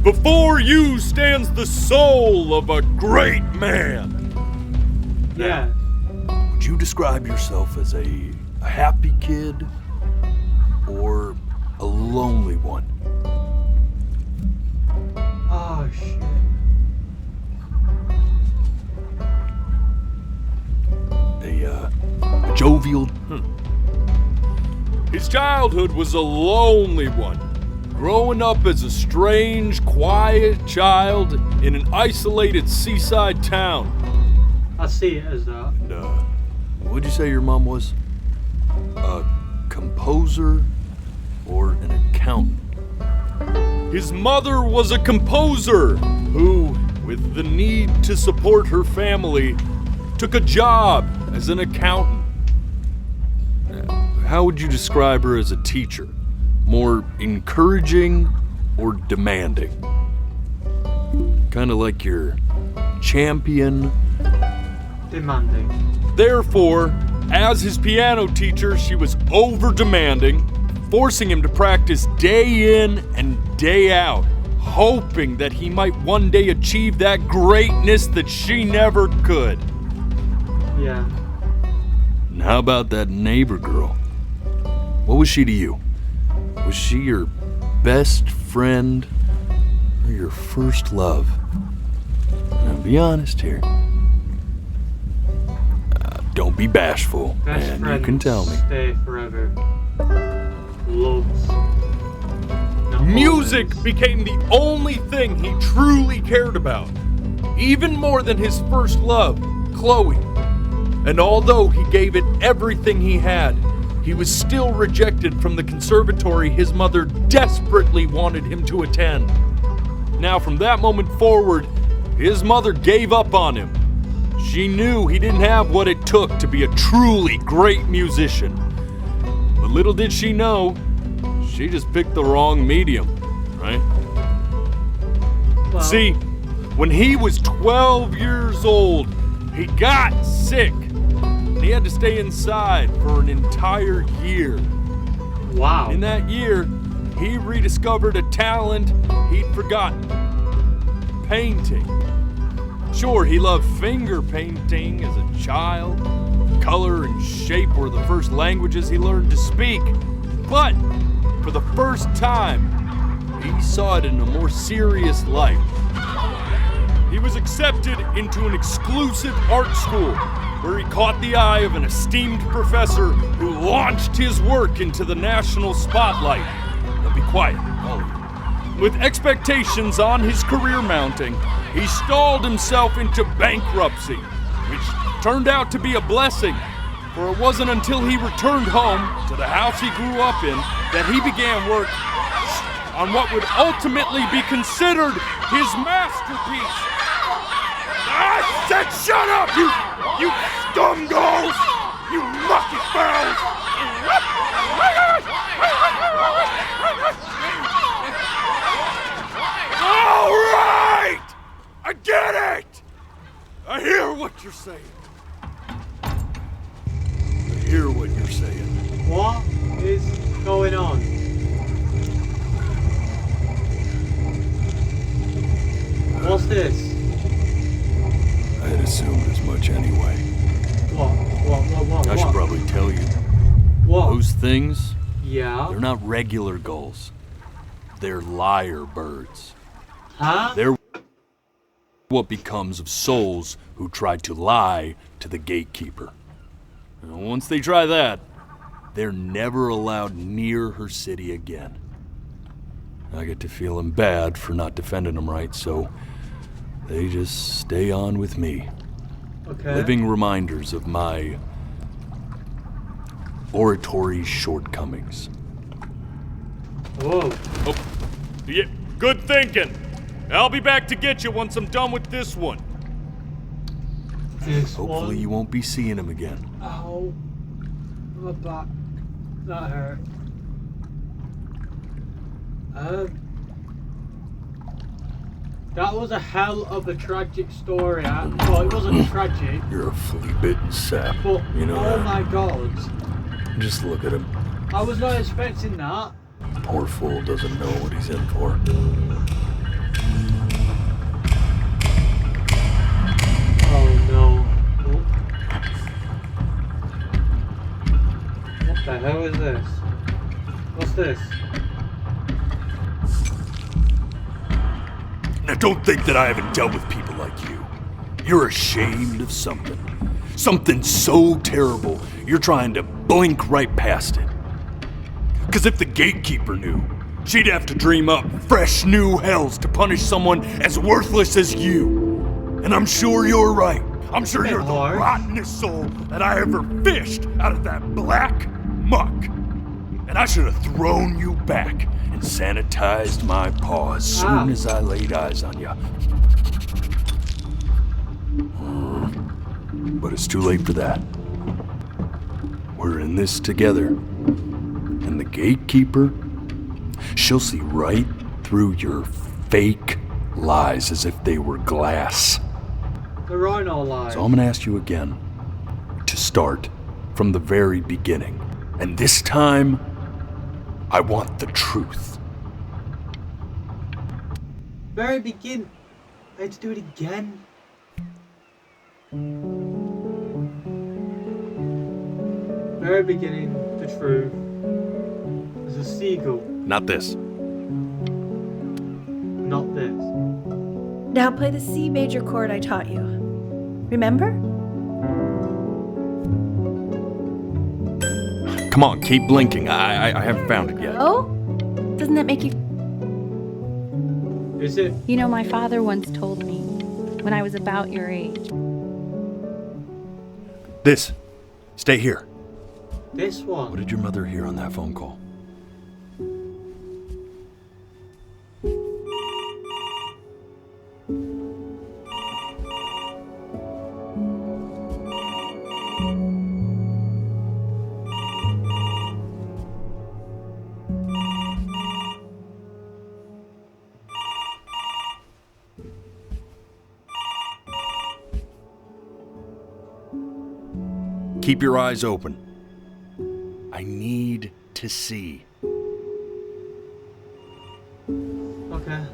Before you stands the soul of a great man. Yeah. Would you describe yourself as a happy kid or a lonely one? Oh, shit. A jovial... His childhood was a lonely one. Growing up as a strange, quiet child in an isolated seaside town. I see it as that. And, what'd you say your mom was? A composer or an accountant? His mother was a composer who, with the need to support her family, took a job as an accountant. How would you describe her as a teacher? More encouraging or demanding? Kind of like your champion. Demanding. Therefore, as his piano teacher, she was over-demanding, forcing him to practice day in and day out, hoping that he might one day achieve that greatness that she never could. Yeah. And how about that neighbor girl? What was she to you? Was she your best friend or your first love? Now be honest here. Don't be bashful, Best and friends you can tell me. Stay forever. Loves. Music became the only thing he truly cared about, even more than his first love, Chloe. And although he gave it everything he had, he was still rejected from the conservatory his mother desperately wanted him to attend. Now, from that moment forward, his mother gave up on him. She knew he didn't have what it took to be a truly great musician. But little did she know, she just picked the wrong medium, right? Well, see, when he was 12 years old, he got sick. And he had to stay inside for an entire year. Wow. In that year, he rediscovered a talent he'd forgotten. Painting. Sure, he loved finger painting as a child. Color and shape were the first languages he learned to speak. But for the first time, he saw it in a more serious light. He was accepted into an exclusive art school where he caught the eye of an esteemed professor who launched his work into the national spotlight. Now be quiet, all of you. With expectations on his career mounting, he stalled himself into bankruptcy, which turned out to be a blessing, for it wasn't until he returned home to the house he grew up in that he began work on what would ultimately be considered his masterpiece. I said shut up, you scumballs! You lucky fowls! All right! I get it! I hear what you're saying. I hear what you're saying. What is going on? What's this? I had assumed as much anyway. What? I should probably tell you. What? Those things, Yeah. they're not regular gulls. They're liar birds. Huh? They're what becomes of souls who try to lie to the gatekeeper. And once they try that, they're never allowed near her city again. I get to feeling bad for not defending them right, so they just stay on with me. Okay. Living reminders of my oratory shortcomings. Whoa. Oh, yeah, good thinking. I'll be back to get you once I'm done with this one. Hopefully you won't be seeing him again. Ow. My back. That hurt. That was a hell of a tragic story. Well, it wasn't tragic. You're a flea-bitten sap. But, You know oh that. my god. Just look at him. I was not expecting that. Poor fool doesn't know what he's in for. Oh no. What the hell is this? What's this? Now don't think that I haven't dealt with people like you. You're ashamed of something. Something so terrible, you're trying to blink right past it. Because if the gatekeeper knew, she'd have to dream up fresh new hells to punish someone as worthless as you. And I'm sure you're right. I'm sure you're the rottenest soul that I ever fished out of that black muck. And I should have thrown you back and sanitized my paw as soon as I laid eyes on you. But it's too late for that. We're in this together. And the gatekeeper, she'll see right through your fake lies as if they were glass. There are no lies. So I'm gonna ask you again to start from the very beginning. And this time, I want the truth. Very begin. I had to do it again. Very beginning, the truth. There's a seagull. Not this. Not this. Now play the C major chord I taught you. Remember? Come on, keep blinking. I haven't found it yet. Oh? Doesn't that make you... Is it? You know, my father once told me when I was about your age. This. Stay here. This one. What did your mother hear on that phone call? Keep your eyes open. I need to see. Okay.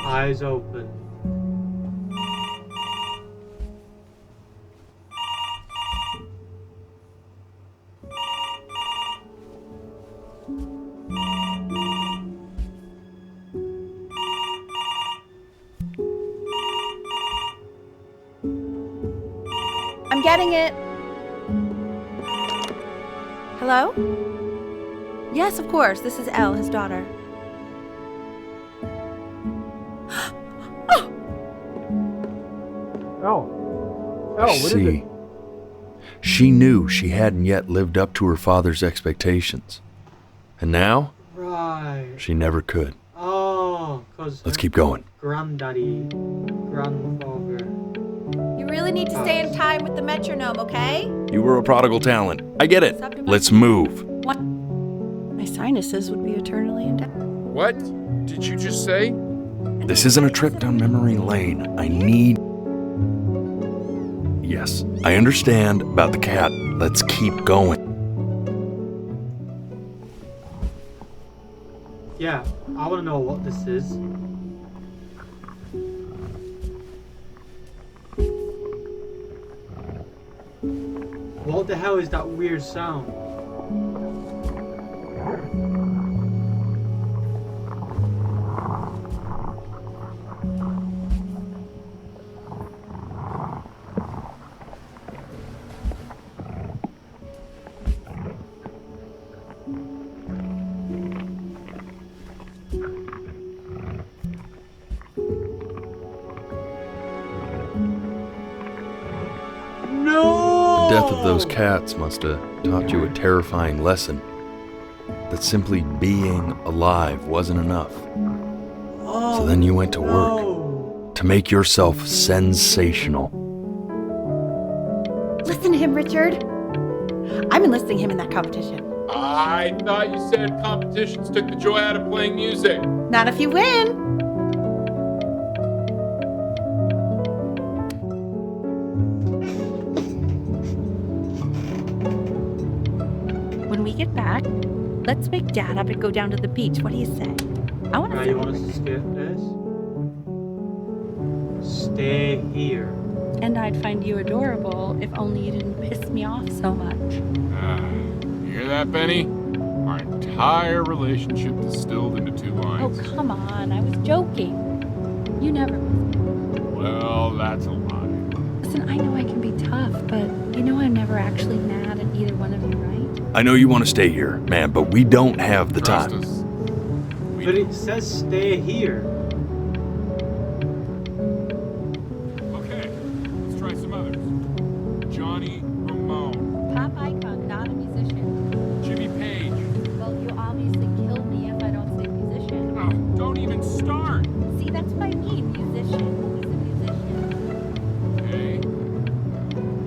Eyes open. I'm getting it. Hello? Yes, of course. This is Elle, his daughter. What is it? See, she knew she hadn't yet lived up to her father's expectations. And now, Right. she never could. Oh, because Let's keep going. granddaddy, grandfather. You really need to stay in time with the metronome, okay? You were a prodigal talent. I get it. Let's move. What? My sinuses would be eternally indebted. What did you just say? This isn't a trip down memory lane. I need... Yes, I understand about the cat. Let's keep going. Yeah, I want to know what this is. What the hell is that weird sound? No! The death of those cats must have taught you a terrifying lesson. That simply being alive wasn't enough. So then you went to work to make yourself sensational. Listen to him, Richard. I'm enlisting him in that competition. I thought you said competitions took the joy out of playing music. Not if you win. When we get back, let's wake Dad up and go down to the beach. What do you say? I want to. Right, you want us to skip this? Stay here. And I'd find you adorable if only you didn't piss me off so much. You hear that, Benny? Our entire relationship distilled into 2 lines. Oh, come on. I was joking. You never. Well, that's a lie. Listen, I know I can be tough, but you know I'm never actually mad at either one of you, right? I know you want to stay here, man, but we don't have the Trust time. us. But it says stay here. Okay, let's try some others. Johnny Ramone. Pop icon, not a musician. Jimmy Page. Well, you obviously kill me if I don't say musician. Oh, don't even start. See, that's what I mean, musician. He's a musician. Okay.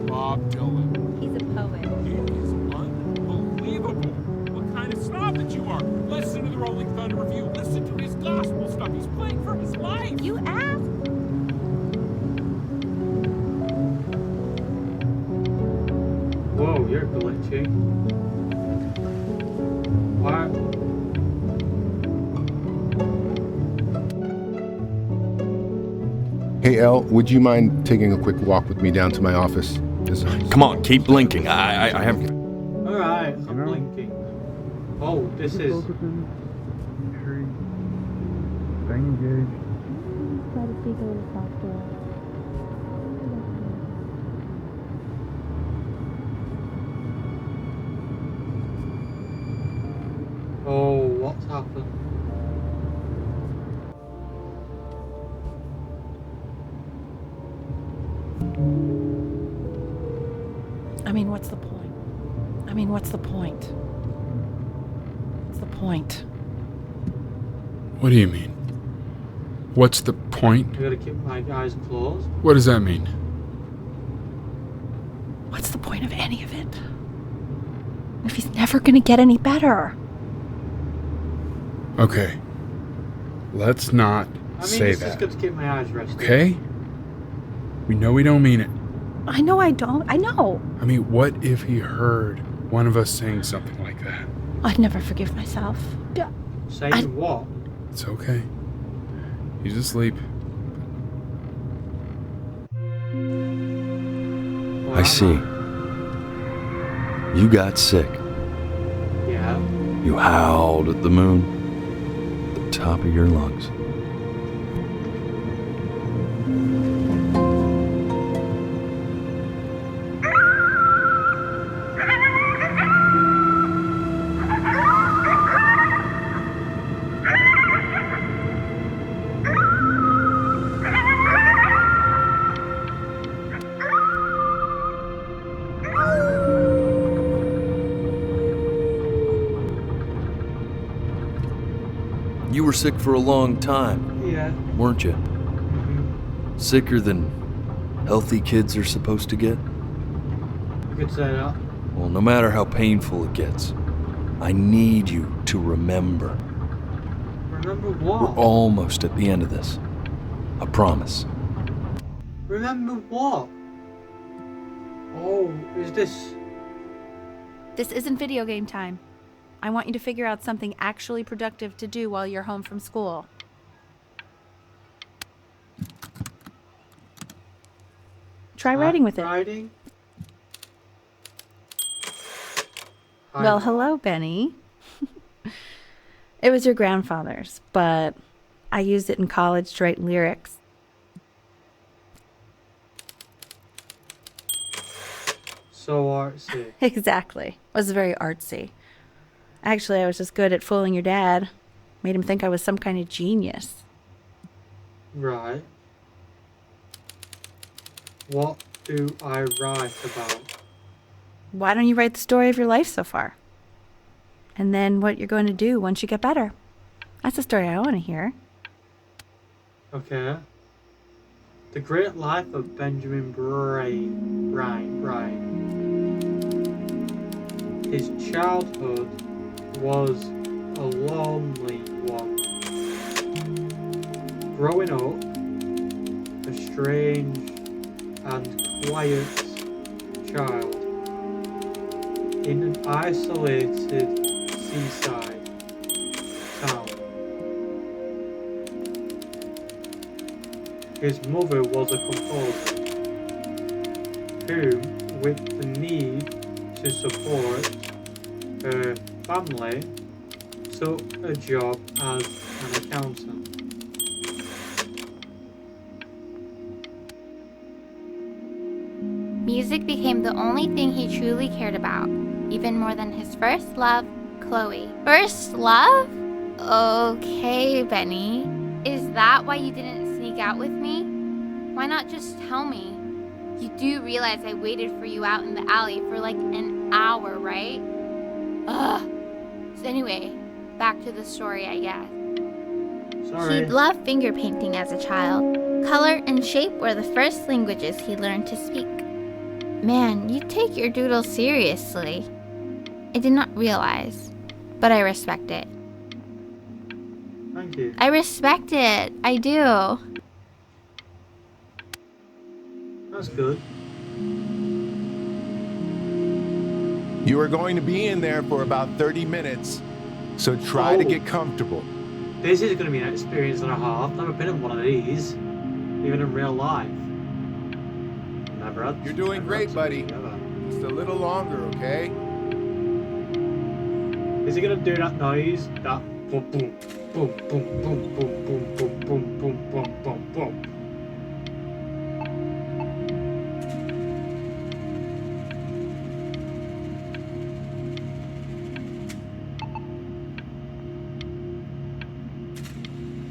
Bob Dylan. He's a poet. It is unbelievable what kind of snob that you are. Listen to the Rolling Thunder Review. Listen to his gospel stuff. He's playing for his life. You asked. Whoa, you're glitching. What? Hey, Elle, would you mind taking a quick walk with me down to my office? Come on, keep blinking. I have... Alright, I'm blinking. Oh, this is... Stay engaged. Try to speak a little softer. Oh, what's happened? I mean, what's the point? What's the point? What's the point? What do you mean? What's the point? I gotta keep my eyes closed. What does that mean? What's the point of any of it? If he's never gonna get any better. Okay. Let's not say this that. is good to keep my eyes rested. Okay? We know we don't mean it. I know I don't. I know. I mean, what if he heard one of us saying something like that? I'd never forgive myself. Saying what? It's okay. He's asleep. I see. You got sick. Yeah. You howled at the moon, at the top of your lungs. You were sick for a long time. Yeah. Weren't you? Sicker than healthy kids are supposed to get? You could say that. Well, no matter how painful it gets, I need you to remember. Remember We're what? almost at the end of this. I promise. Remember what? Oh, is this... This isn't video game time. I want you to figure out something actually productive to do while you're home from school. Try writing with it. Writing? Well, hello, Benny. It was your grandfather's, but I used it in college to write lyrics. So artsy. Exactly. It was very artsy. Actually, I was just good at fooling your dad. Made him think I was some kind of genius. Right. What do I write about? Why don't you write the story of your life so far? And then what you're going to do once you get better. That's the story I want to hear. Okay. The Great Life of Benjamin Brain. His childhood was a lonely one. Growing up, a strange and quiet child in an isolated seaside town. His mother was a composer who, with the need to support her family, took a job as an accountant. Music became the only thing he truly cared about, even more than his first love, Chloe. First love? Okay, Benny. Is that why you didn't sneak out with me? Why not just tell me? You do realize I waited for you out in the alley for like an hour, right? Ugh. So anyway, back to the story, I guess. Sorry. He loved finger painting as a child. Color and shape were the first languages he learned to speak. Man, you take your doodle seriously. I did not realize, but I respect it. Thank you. I respect it. I do. That's good. You are going to be in there for about 30 minutes, so try to get comfortable. This is going to be an experience and a half. Never been in one of these, even in real life. Never had. You're doing great, buddy. Just a little longer, okay? Is he going to do that noise? That boom, boom, boom, boom, boom, boom, boom, boom, boom, boom, boom, boom, boom.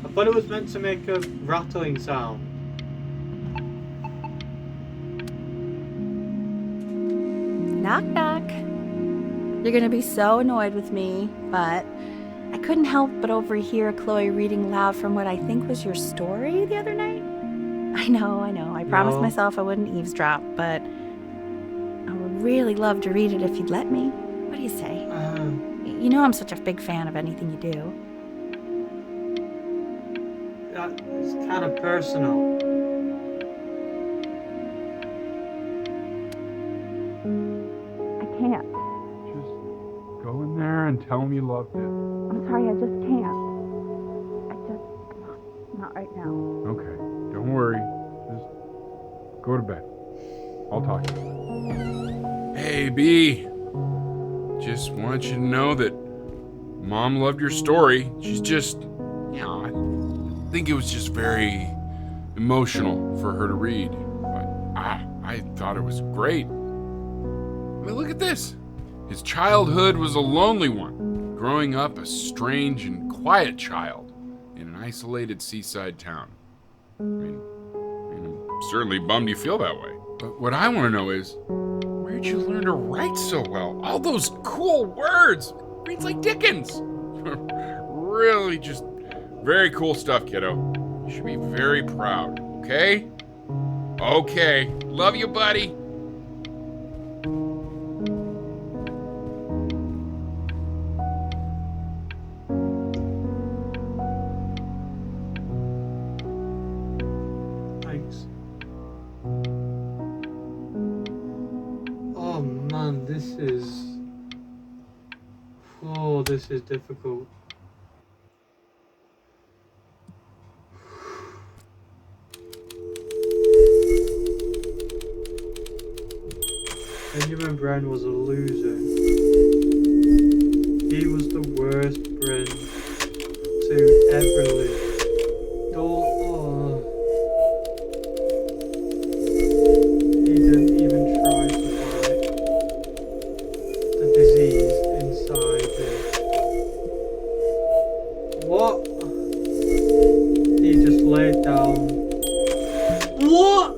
I thought it was meant to make a rattling sound. Knock, knock. You're gonna be so annoyed with me, but I couldn't help but overhear Chloe reading loud from what I think was your story the other night. I know. I promised myself I wouldn't eavesdrop, but I would really love to read it if you'd let me. What do you say? You know I'm such a big fan of anything you do. It's kind of personal. I can't. Go in there and tell him you loved it. I'm sorry, I just can't. Not right now. Okay, don't worry. Just go to bed. I'll talk to you. Hey, B. Just want you to know that Mom loved your story. She's just, I think it was just very emotional for her to read. But I thought it was great. I mean, look at this. His childhood was a lonely one, growing up a strange and quiet child in an isolated seaside town. I mean, I'm certainly bummed you feel that way. But what I want to know is, where'd you learn to write so well? All those cool words. Reads like Dickens. Really just very cool stuff, kiddo. You should be very proud, okay? Okay. Love you, buddy. Thanks. Oh man, this is difficult. Benjamin Bren was a loser. He was the worst Bren to ever live. He didn't even try to fight the disease inside him. What? He just laid down. What?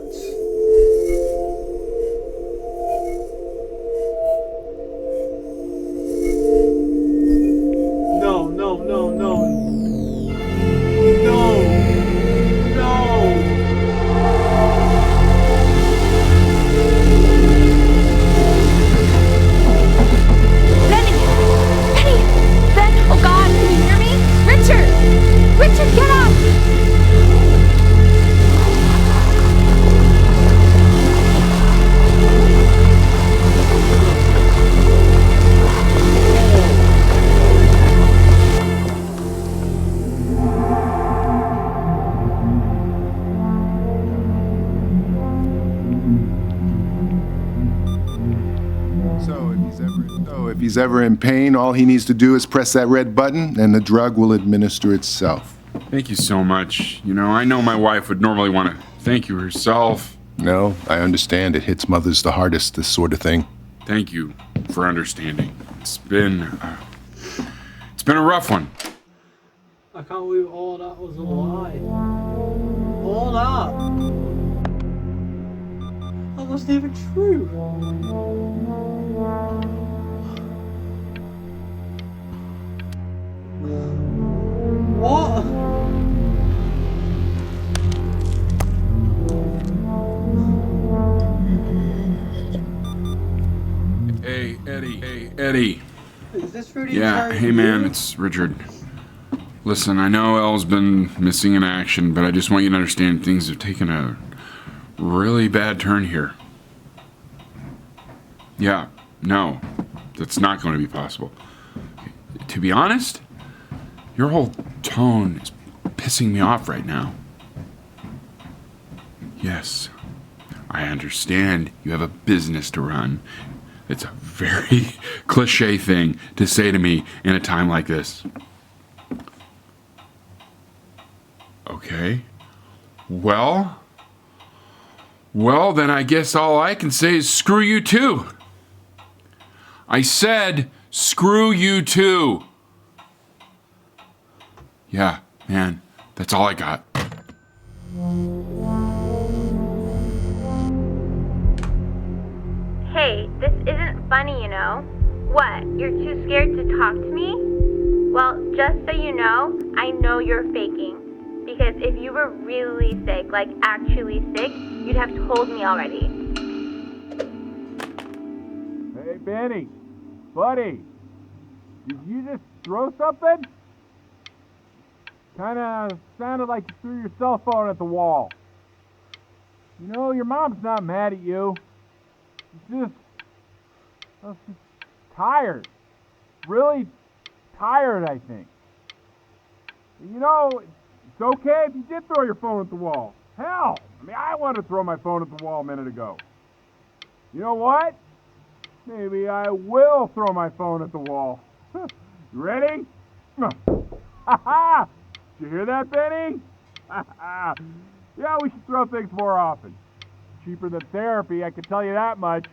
If he's ever in pain, all he needs to do is press that red button and the drug will administer itself. Thank you so much. You know, I know my wife would normally want to thank you herself. No, I understand. It hits mothers the hardest, this sort of thing. Thank you for understanding. It's been a rough one. I can't believe all that was a lie. All that. That wasn't even true. What? Hey, Eddie. Hey, Eddie. Is this Rudy? Yeah, hey man, it's Richard. Listen, I know Elle's been missing in action, but I just want you to understand things have taken a really bad turn here. Yeah, no, that's not going to be possible. To be honest, your whole tone is pissing me off right now. Yes, I understand you have a business to run. It's a very cliche thing to say to me in a time like this. Okay. Well, then I guess all I can say is screw you too. I said screw you too. Yeah, man, that's all I got. Hey, this isn't know? What, you're too scared to talk to me? Well, just so you know, I know you're faking. Because if you were really sick, like actually sick, you'd have told me already. Hey, Benny. Buddy. Did you just throw something? Kinda sounded like you threw your cell phone at the wall. You know, your mom's not mad at you. She's just tired. Really tired, I think. You know, it's okay if you did throw your phone at the wall. Hell, I mean, I wanted to throw my phone at the wall a minute ago. You know what? Maybe I will throw my phone at the wall. You ready? Ha-ha! Did you hear that, Benny? Yeah, we should throw things more often. Cheaper than therapy, I can tell you that much.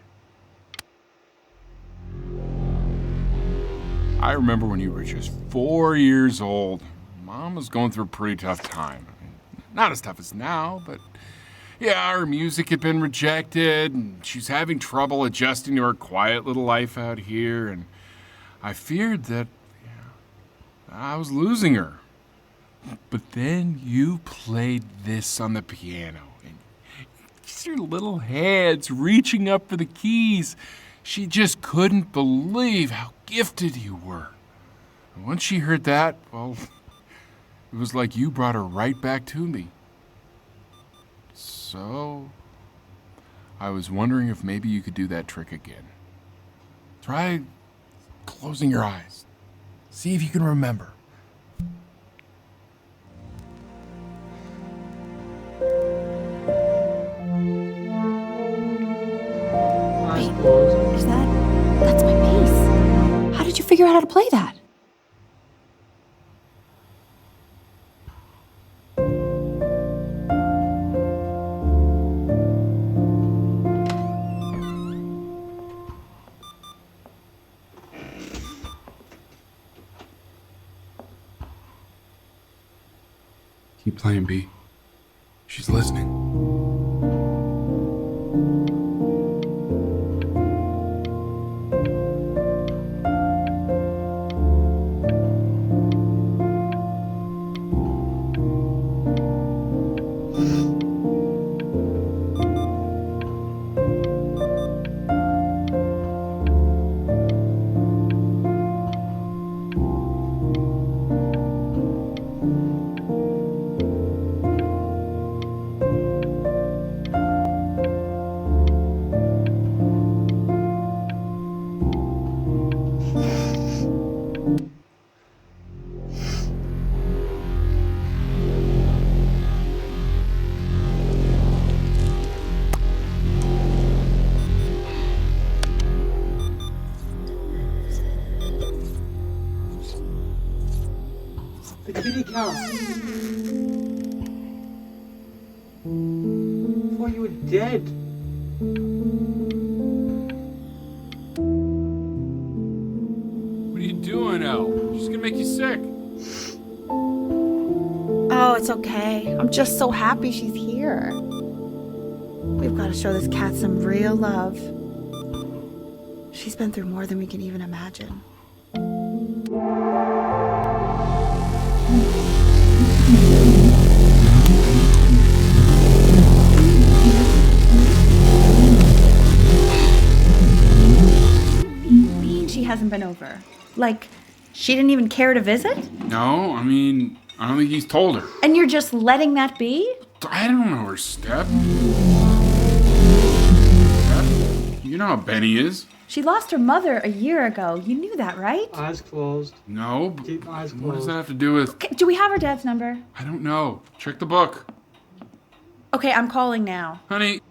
I remember when you were just 4 years old. Mom was going through a pretty tough time. Not as tough as now, but yeah, her music had been rejected, and she's having trouble adjusting to her quiet little life out here, and I feared that I was losing her. But then you played this on the piano, and your little hands reaching up for the keys. She just couldn't believe how gifted you were. And once she heard that, well, it was like you brought her right back to me. So, I was wondering if maybe you could do that trick again. Try closing your eyes. See if you can remember. Wait, that's my bass. How did you figure out how to play that? Keep playing, B. She's listening. The kitty cat. I thought you were dead. What are you doing, Elle? She's gonna make you sick. Oh, it's okay. I'm just so happy she's here. We've got to show this cat some real love. She's been through more than we can even imagine. She hasn't been over. Like, she didn't even care to visit? No, I mean, I don't think he's told her. And you're just letting that be? I don't know her step. You know how Benny is. She lost her mother a year ago. You knew that, right? Eyes closed. No. Keep eyes closed. What does that have to do with... Okay, do we have her dad's number? I don't know. Check the book. Okay, I'm calling now. Honey.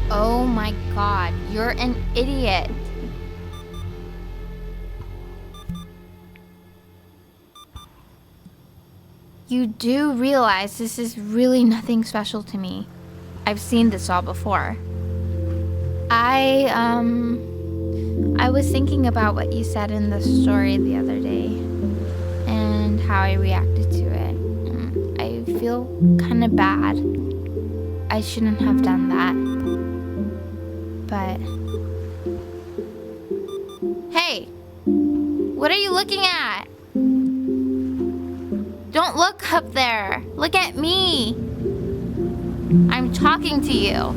Oh my god, you're an idiot. You do realize this is really nothing special to me. I've seen this all before. I I was thinking about what you said in the story the other day and how I reacted to it. I feel kind of bad. I shouldn't have done that. But... Hey! What are you looking at? Don't look up there. Look at me. I'm talking to you.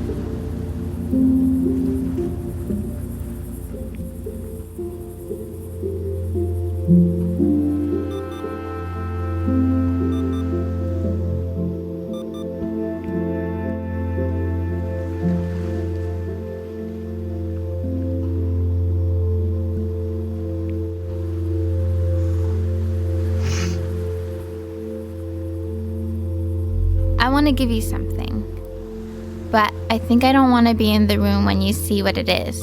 I want to give you something, but I think I don't want to be in the room when you see what it is.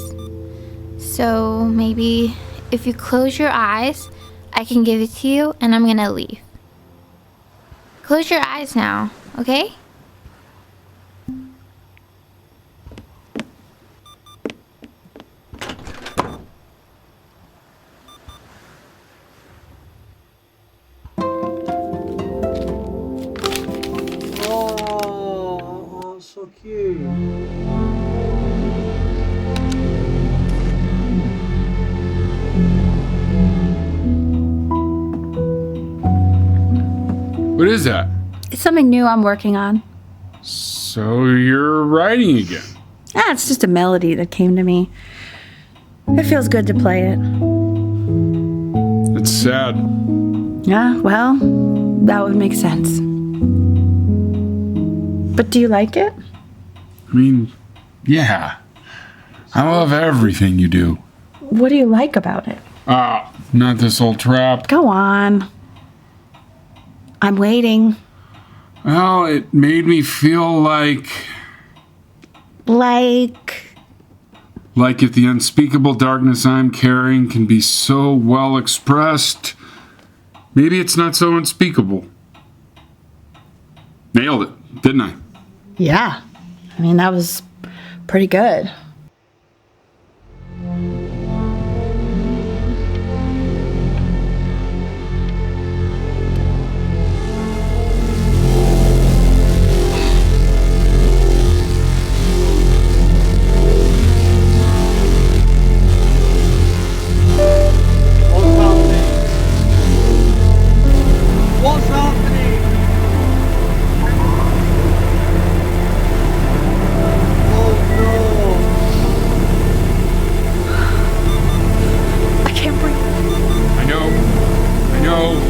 So maybe if you close your eyes, I can give it to you and I'm gonna leave. Close your eyes now, okay? So cute. What is that? It's something new I'm working on. So you're writing again? Ah, it's just a melody that came to me. It feels good to play it. It's sad. Yeah, well, that would make sense. But do you like it? I mean, yeah. I love everything you do. What do you like about it? Not this old trap. Go on. I'm waiting. Well, it made me feel like if the unspeakable darkness I'm carrying can be so well expressed, maybe it's not so unspeakable. Nailed it, didn't I? Yeah. I mean, that was pretty good. What's happening? Oh no. I can't breathe. I know.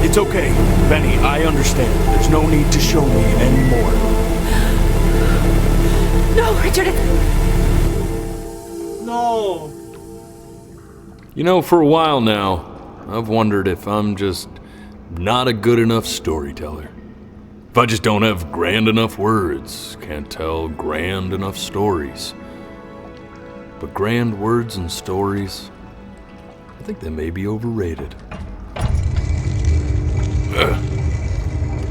It's okay, Benny, I understand. There's no need to show me anymore. No, Richard, No. You know, for a while now, I've wondered if I'm just not a good enough storyteller. If I just don't have grand enough words, can't tell grand enough stories. But grand words and stories, I think they may be overrated.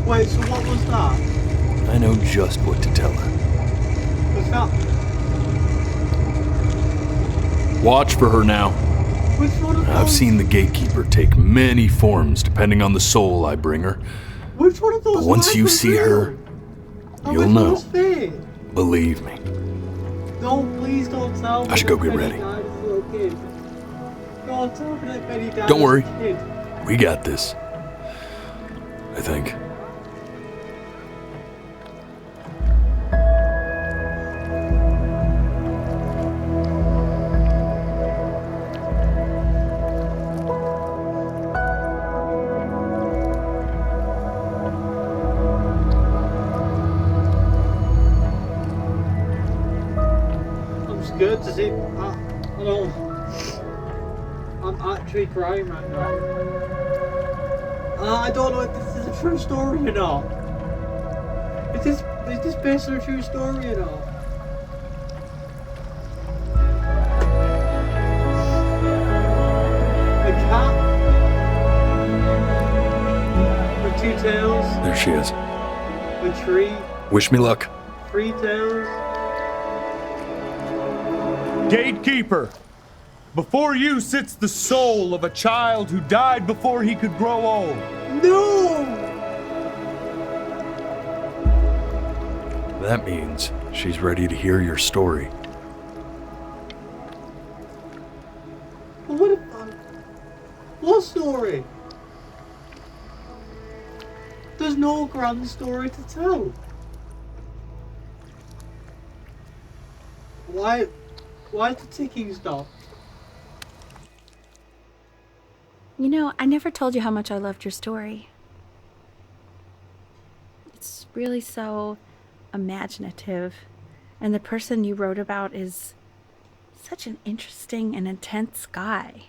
Wait, so what was that? I know just what to tell her. Was that... Watch for her now. Which one of those? I've seen the gatekeeper take many forms depending on the soul I bring her. Which one of those? But once you see her, you'll know. Believe me. No, please don't tell me. I should go get ready. Don't worry. We got this. I think. I'm scared to see. I don't. I'm actually crying right now. I don't know if this is a true story or not. Is this based on a true story or not? A cat with two tails. There she is. A tree. Wish me luck. 3 tails. Gatekeeper, Before you sits the soul of a child who died before he could grow old. No! That means she's ready to hear your story. What story? There's no grand story to tell. Why is the ticking stopped? You know, I never told you how much I loved your story. It's really so imaginative, and the person you wrote about is such an interesting and intense guy.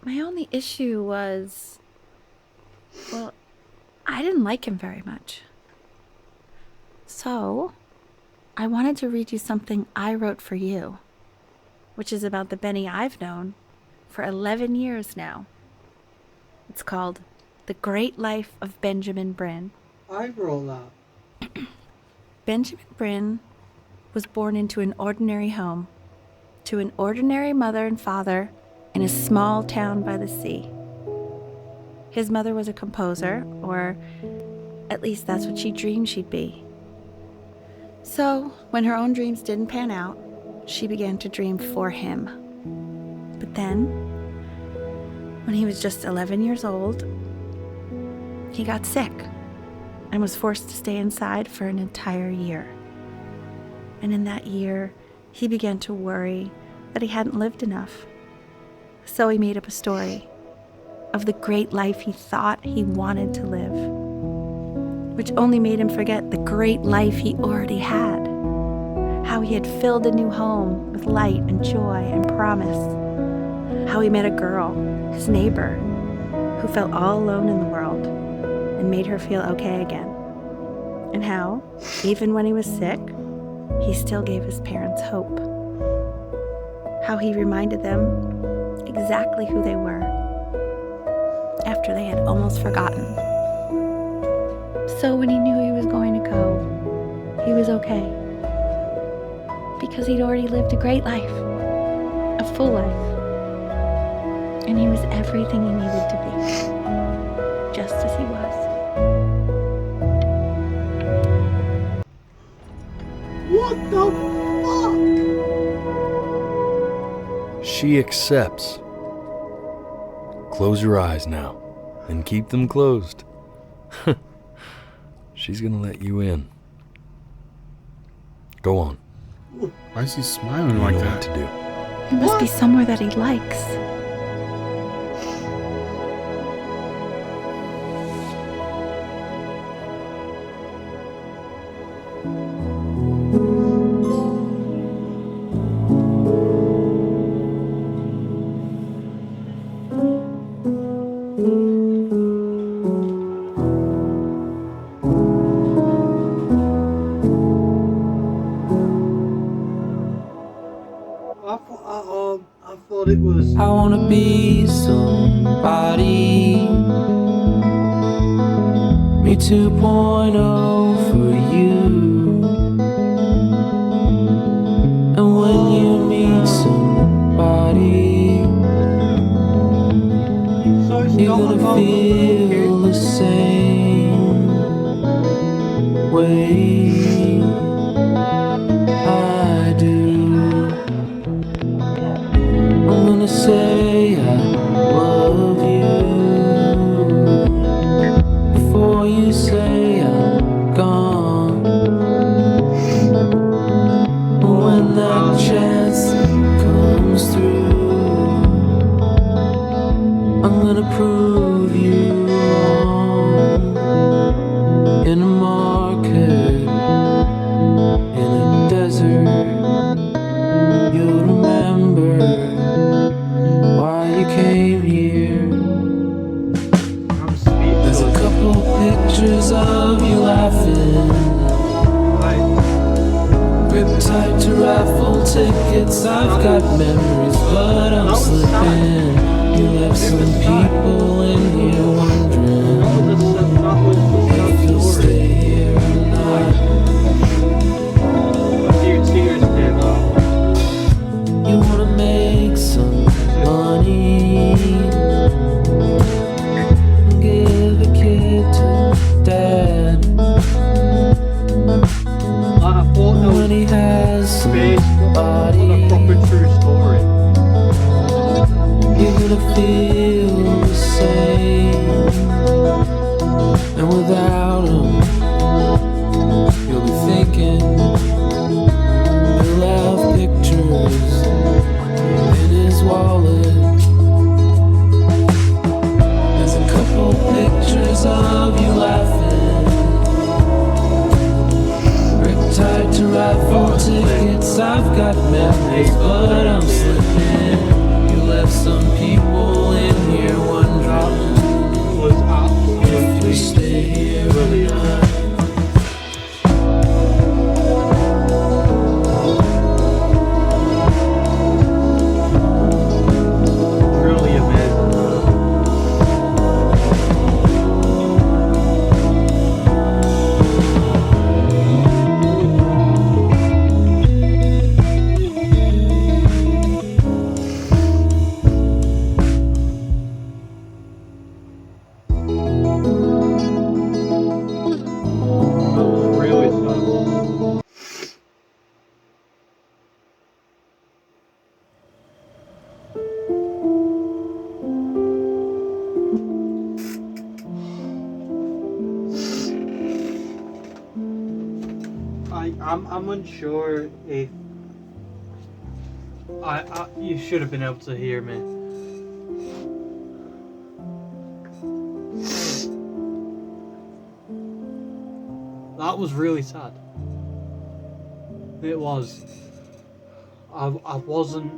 My only issue was, well, I didn't like him very much. So, I wanted to read you something I wrote for you, which is about the Benny I've known for 11 years now. It's called The Great Life of Benjamin Brin. I wrote that. Benjamin Brin was born into an ordinary home, to an ordinary mother and father in a small town by the sea. His mother was a composer, or at least that's what she dreamed she'd be. So, when her own dreams didn't pan out, she began to dream for him. But then, when he was just 11 years old, he got sick and was forced to stay inside for an entire year. And in that year, he began to worry that he hadn't lived enough. So he made up a story of the great life he thought he wanted to live, which only made him forget the great life he already had. How he had filled a new home with light and joy and promise. How he met a girl, his neighbor, who felt all alone in the world and made her feel okay again. And how, even when he was sick, he still gave his parents hope. How he reminded them exactly who they were after they had almost forgotten. So when he knew he was going to go, he was okay. Because he'd already lived a great life, a full life. And he was everything he needed to be, just as he was. What the fuck? She accepts. Close your eyes now, and keep them closed. She's gonna let you in. Go on. Why is he smiling like that? What to do? It must be somewhere that he likes. I thought it was. I wanna be somebody. Me 2.0 for you. And when you meet somebody, you're gonna feel the same way I do. I'm gonna say I love you before you say I'm gone. When that chance comes through, I'm gonna prove you wrong. In a market, in a desert, you'll remember why you came here. There's a couple pictures of you laughing, gripped tight to raffle tickets. I've got memories, but I'm slipping. You left some people in here wondering if you'll stay here or not. You body. What a proper true story. You're gonna feel the same. And without him, you'll be thinking. He'll have pictures in his wallet. There's a couple pictures of you laughing. Tied to raffle tickets, I've got memories, but I'm slipping. You left some people in here wondering if you stay here or not. Really amazing. I'm unsure if you should have been able to hear me. That was really sad. It was. I wasn't.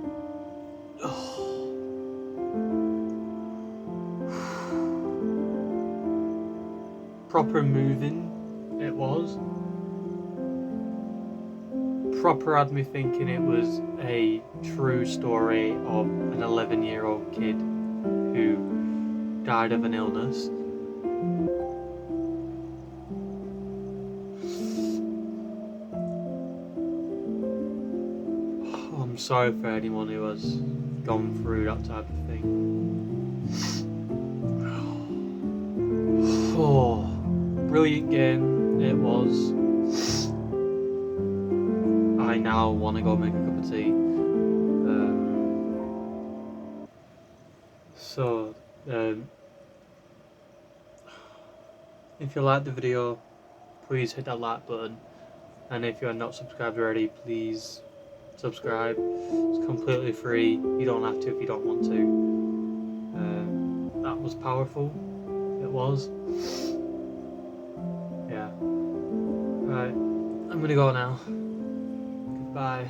Proper moving. It was. Proper had me thinking it was a true story of an 11-year-old kid who died of an illness. Oh, I'm sorry for anyone who has gone through that type of thing. Oh, brilliant game it was. I now want to go make a cup of tea. If you liked the video, please hit that like button, and if you're not subscribed already, please subscribe. It's completely free. You don't have to if you don't want to. That was powerful. It was. Yeah. Right. I'm gonna go now. Goodbye.